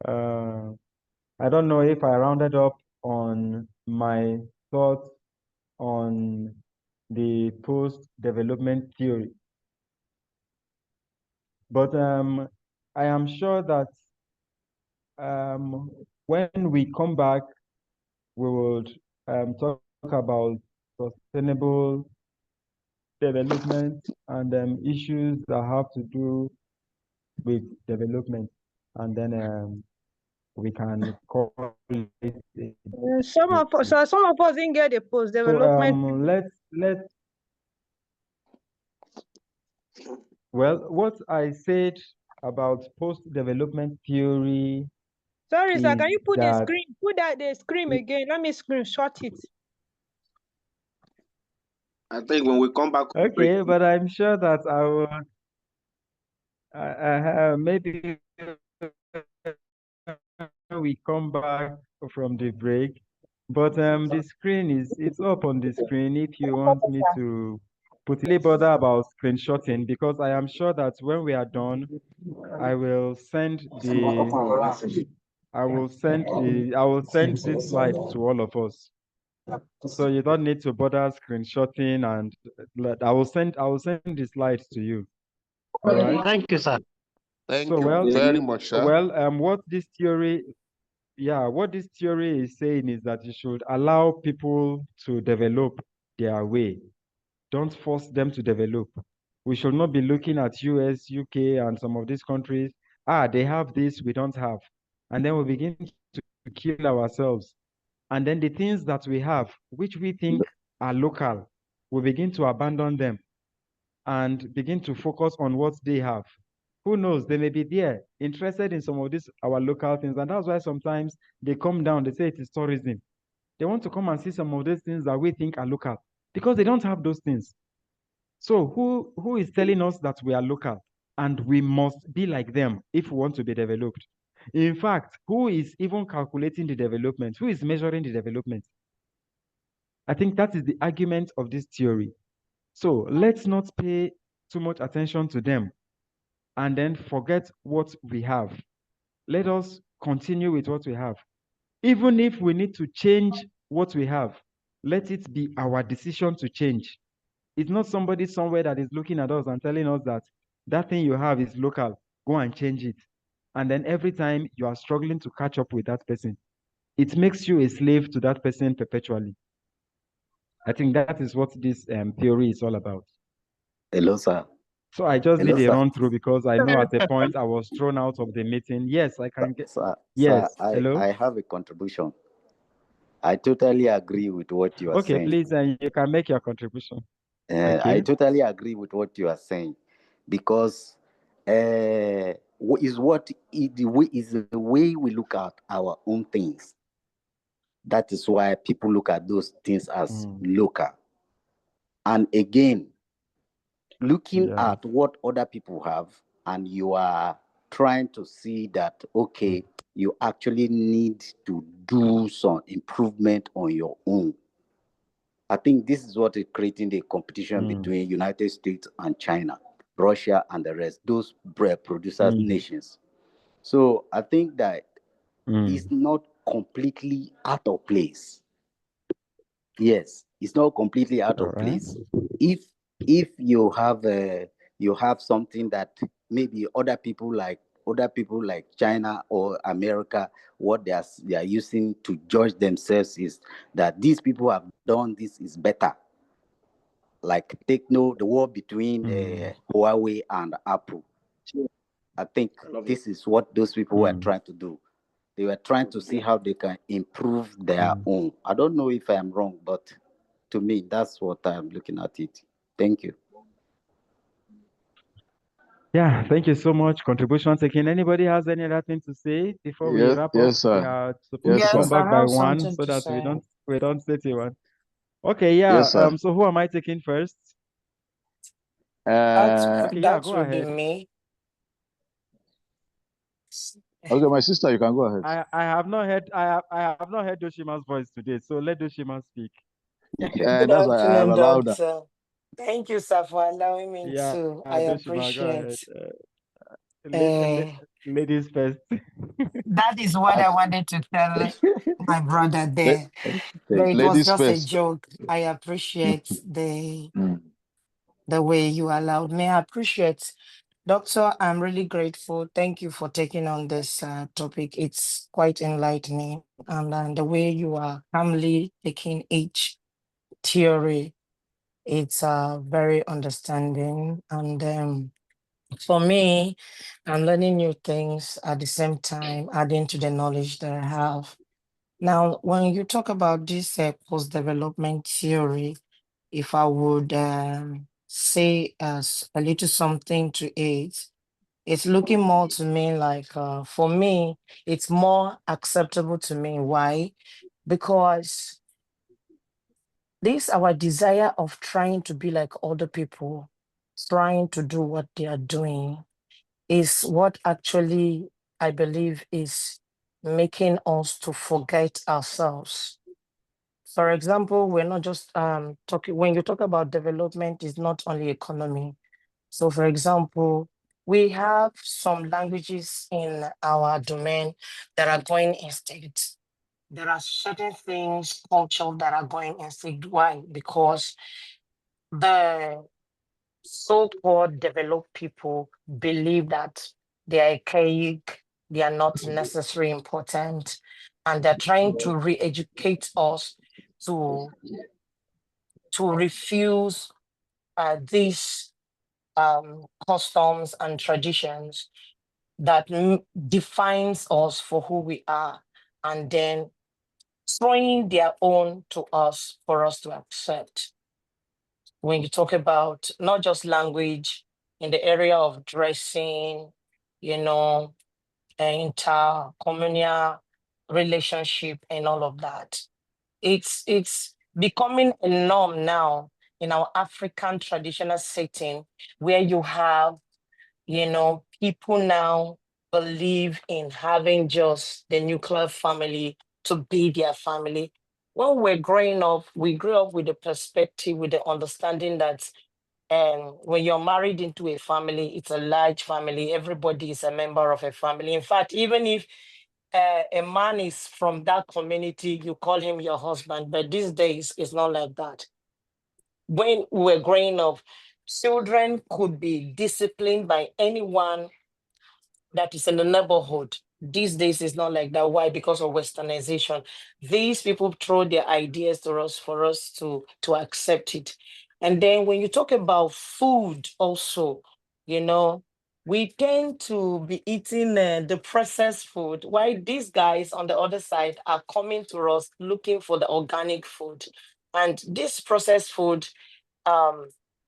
I don't know if I rounded up on my thoughts on the post-development theory. But I am sure that when we come back, we will talk about sustainable development and issues that have to do with development, and then we can call it Some of us, some of us didn't get a post so development. let's well, what I said about post-development theory Sorry, sir. is Can you put the that screen? Put that the screen again. Let me screenshot it. I think when we come back, okay, but I'm sure that I will maybe when we come back from the break. But the screen it's up on the screen if you want me to put it. Really bother about screenshotting because I am sure that when we are done, I will send this slide to all of us. So you don't need to bother screenshotting and I will send the slides to you. All right. Thank you, sir. Thank So you very much, sir. what this theory is saying is that you should allow people to develop their way. Don't force them to develop. We should not be looking at US, UK, and some of these countries. They have this, we don't have. And then we begin to kill ourselves. And then the things that we have, which we think are local, we begin to abandon them and begin to focus on what they have. Who knows? They may be there, interested in some of these our local things. And that's why sometimes they come down, they say it is tourism. They want to come and see some of those things that we think are local because they don't have those things. So who is telling us that we are local and we must be like them if we want to be developed? In fact, who is even calculating the development? Who is measuring the development? I think that is the argument of this theory. So let's not pay too much attention to them and then forget what we have. Let us continue with what we have. Even if we need to change what we have, let it be our decision to change. It's not somebody somewhere that is looking at us and telling us that that thing you have is local, go and change it. And then every time you are struggling to catch up with that person, it makes you a slave to that person perpetually. I think that is what this theory is all about. Hello, sir. So I just Hello, did a sir. run through because I know at a point I was thrown out of the meeting. Yes, I can get. Sir, Yes, sir, hello. I have a contribution. I totally agree with what you are Okay, saying. please, you can make your contribution. I totally agree with what you are saying because the way we look at our own things. That is why people look at those things as local. And again, looking at what other people have, and you are trying to see that, okay, you actually need to do some improvement on your own. I think this is what is creating the competition between United States and China, Russia, and the rest, those bread producers nations. So I think that it's not completely out of place. Yes, it's not completely out of place. If you have something that maybe other people like China or America, what they are using to judge themselves is that these people have done this is better. Like the war between Huawei and Apple. I think this is what those people were trying to do. They were trying to see how they can improve their own. I don't know if I am wrong, but to me, that's what I'm looking at it. Thank you. Yeah, thank you so much. Contribution taken. Anybody has any other thing to say before we wrap up? Yes, sir. We are supposed to come back by 1 so that we don't say to one. Okay, yeah. Yes, sir. So who am I taking first? Okay, yeah, go ahead. Me. Okay, my sister, you can go ahead. I have not heard Doshima's voice today, so let Doshima speak. Good That's why I have afternoon, allowed that. doctor. Thank you, sir, for allowing me to. I Doshima, go ahead. appreciate. Ladies first. That is what I wanted to tell my brother there. But it was Ladies just first. a joke. I appreciate the way you allowed me. I appreciate Doctor, I'm really grateful. Thank you for taking on this topic. It's quite enlightening. And the way you are calmly taking each theory, it's very understanding. And for me, I'm learning new things at the same time, adding to the knowledge that I have. Now, when you talk about this post-development theory, if I would say a little something to it, it's looking more to me like, for me, it's more acceptable to me. Why? Because this our desire of trying to be like other people, trying to do what they are doing, is what actually I believe is making us to forget ourselves. For example, we're not just talking, when you talk about development, it's not only economy. So for example, we have some languages in our domain that are going extinct. There are certain things, culture that are going extinct. Why? Because the so-called developed people believe that they are archaic, they are not necessarily important, and they're trying to re-educate us to refuse these customs and traditions that defines us for who we are, and then throwing their own to us for us to accept. When you talk about not just language, in the area of dressing, intercommunal relationship and all of that, it's becoming a norm now in our African traditional setting, where you have, people now believe in having just the nuclear family to be their family. When we're growing up, we grew up with the perspective, with the understanding that when you're married into a family, it's a large family. Everybody is a member of a family. In fact, even if a man is from that community, you call him your husband. But these days, it's not like that. When we were growing up, children could be disciplined by anyone that is in the neighborhood. These days, it's not like that. Why? Because of westernization. These people throw their ideas to us for us to accept it. And then when you talk about food also, we tend to be eating the processed food, while these guys on the other side are coming to us looking for the organic food. And this processed food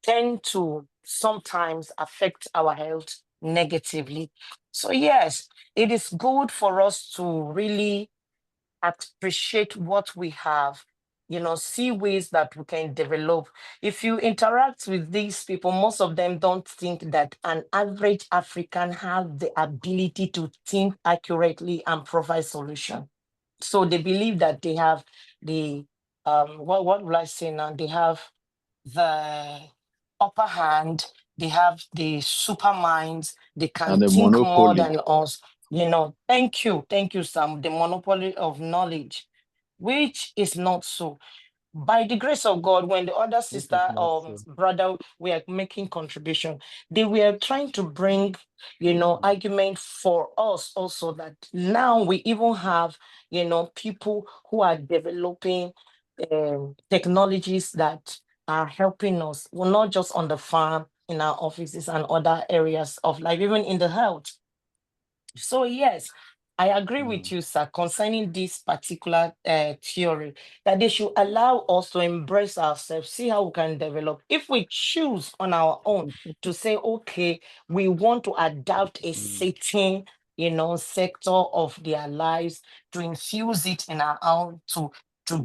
tend to sometimes affect our health negatively. So yes, it is good for us to really appreciate what we have, see ways that we can develop. If you interact with these people, most of them don't think that an average African has the ability to think accurately and provide solution. So they believe that they have the, what will I say now? They have the upper hand, they have the super minds, they can And the think more monopoly. than us. Thank you, Sam. The monopoly of knowledge, which is not so. By the grace of God, when the other sister or brother were making contribution, they were trying to bring, argument for us also, that now we even have, people who are developing technologies that are helping us, well, not just on the farm, in our offices and other areas of life, even in the health. So yes, I agree with you, sir, concerning this particular theory, that they should allow us to embrace ourselves, see how we can develop. If we choose on our own to say, okay, we want to adapt a certain, sector of their lives, to infuse it in our own, to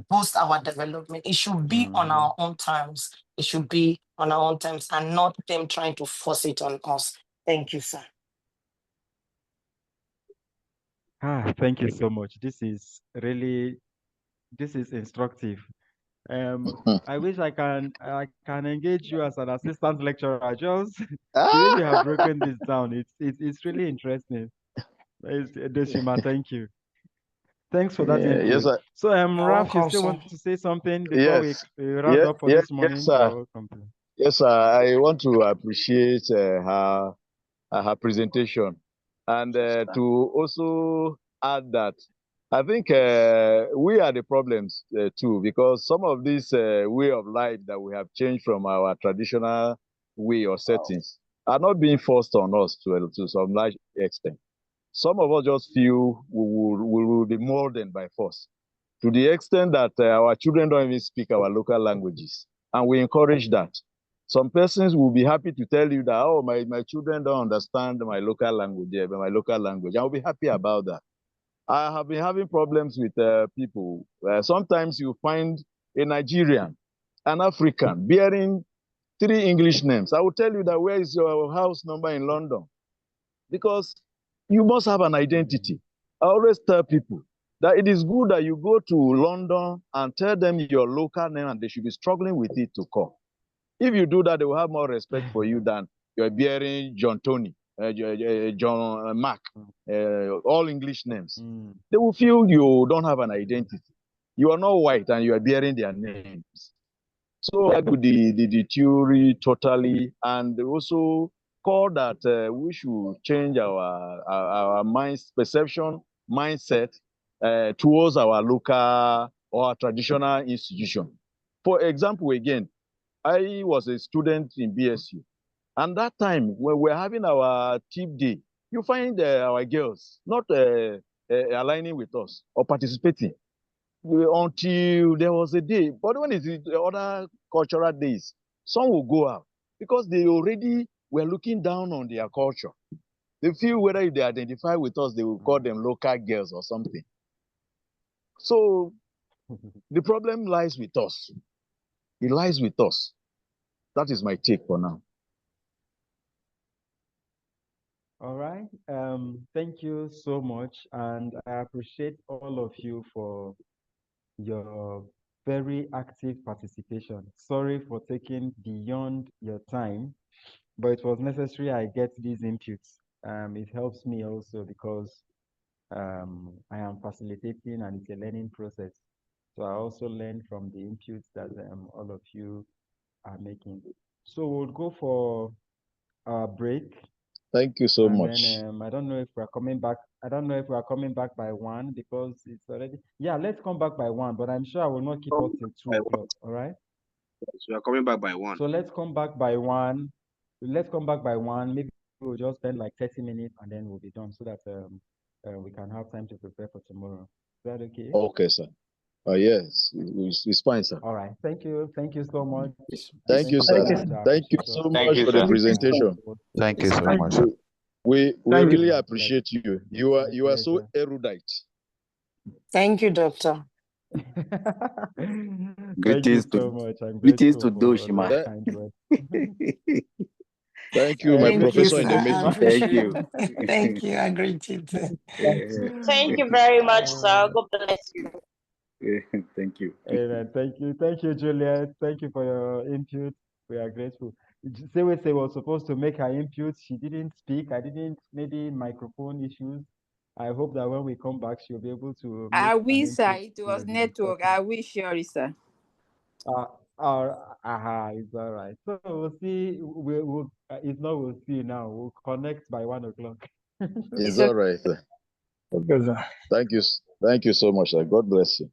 boost our development, it should be on our own terms. It should be on our own terms and not them trying to force it on us. Thank you, sir. Thank you so much. This is instructive. I wish I can engage you as an assistant lecturer. Just the way you have broken this down, it's really interesting. Deshima, thank you. Thanks for that input. Yes, sir. So, You're Ralph, you welcome, still sir. want to say something before we round Yes, up for yes, this morning? sir. You're welcome. Yes, sir. I want to appreciate her her presentation. And to also add that, I think we are the problems too, because some of this way of life that we have changed from our traditional way or settings are not being forced on us to some large extent. Some of us just feel we will be molded by force, to the extent that our children don't even speak our local languages. And we encourage that. Some persons will be happy to tell you that, oh, my children don't understand my local language, I will be happy about that. I have been having problems with people. Sometimes you find a Nigerian, an African, bearing 3 English names. I will tell you that, where is your house number in London? Because you must have an identity. I always tell people that it is good that you go to London and tell them your local name, and they should be struggling with it to come. If you do that, they will have more respect for you than you're bearing John Tony, John Mark, all English names. They will feel you don't have an identity. You are not white and you are bearing their names. So I agree with the theory totally, and also call that we should change our perception mindset towards our local or our traditional institution. For example, again, I was a student in BSU, and that time when we're having our tip day, you find our girls not aligning with us or participating until there was a day. But when it's the other cultural days, some will go out because they already were looking down on their culture. They feel whether if they identify with us, they will call them local girls or something. So the problem lies with us. It lies with us. That is my take for now. All right. Thank you so much. And I appreciate all of you for your very active participation. Sorry for taking beyond your time, but it was necessary I get these inputs. It helps me also because I am facilitating and it's a learning process. So I also learn from the inputs that all of you are making. So we'll go for a break. Thank you so And much. then I don't know if we're coming back. I don't know if we're coming back by 1 because it's already. Yeah, let's come back by 1, but I'm sure I will not keep us till 2 o'clock. All right. So we are coming back by 1. So let's come back by 1. Let's come back by 1. Maybe we'll just spend like 30 minutes and then we'll be done so that we can have time to prepare for tomorrow. Is that okay? Okay, sir. Yes, it's fine, sir. All right. Thank you. Thank you so much. Thank you, sir. Thank you so much for the presentation. Thank you so much, sir. We really appreciate you. You are so erudite. Thank you, Doctor. Thank you so much. I'm Greetings grateful to for Doshima. those kind words. Thank you, my professor in the making. Thank you. Thank you. I agree with you. Thank you very much, sir. God bless you. Thank you. Amen. Thank you. Thank you, Juliet. Thank you for your input. We are grateful. Sewese was supposed to make her input. She didn't speak. I didn't, maybe microphone issues. I hope that when we come back, she'll be able to make I wish, sir. input. It was network. I wish, sorry, sir. It's all right. So we'll see. We'll if not, we'll see now. We'll connect by 1 o'clock. It's all right. Okay, sir. Thank you so much, sir. God bless you.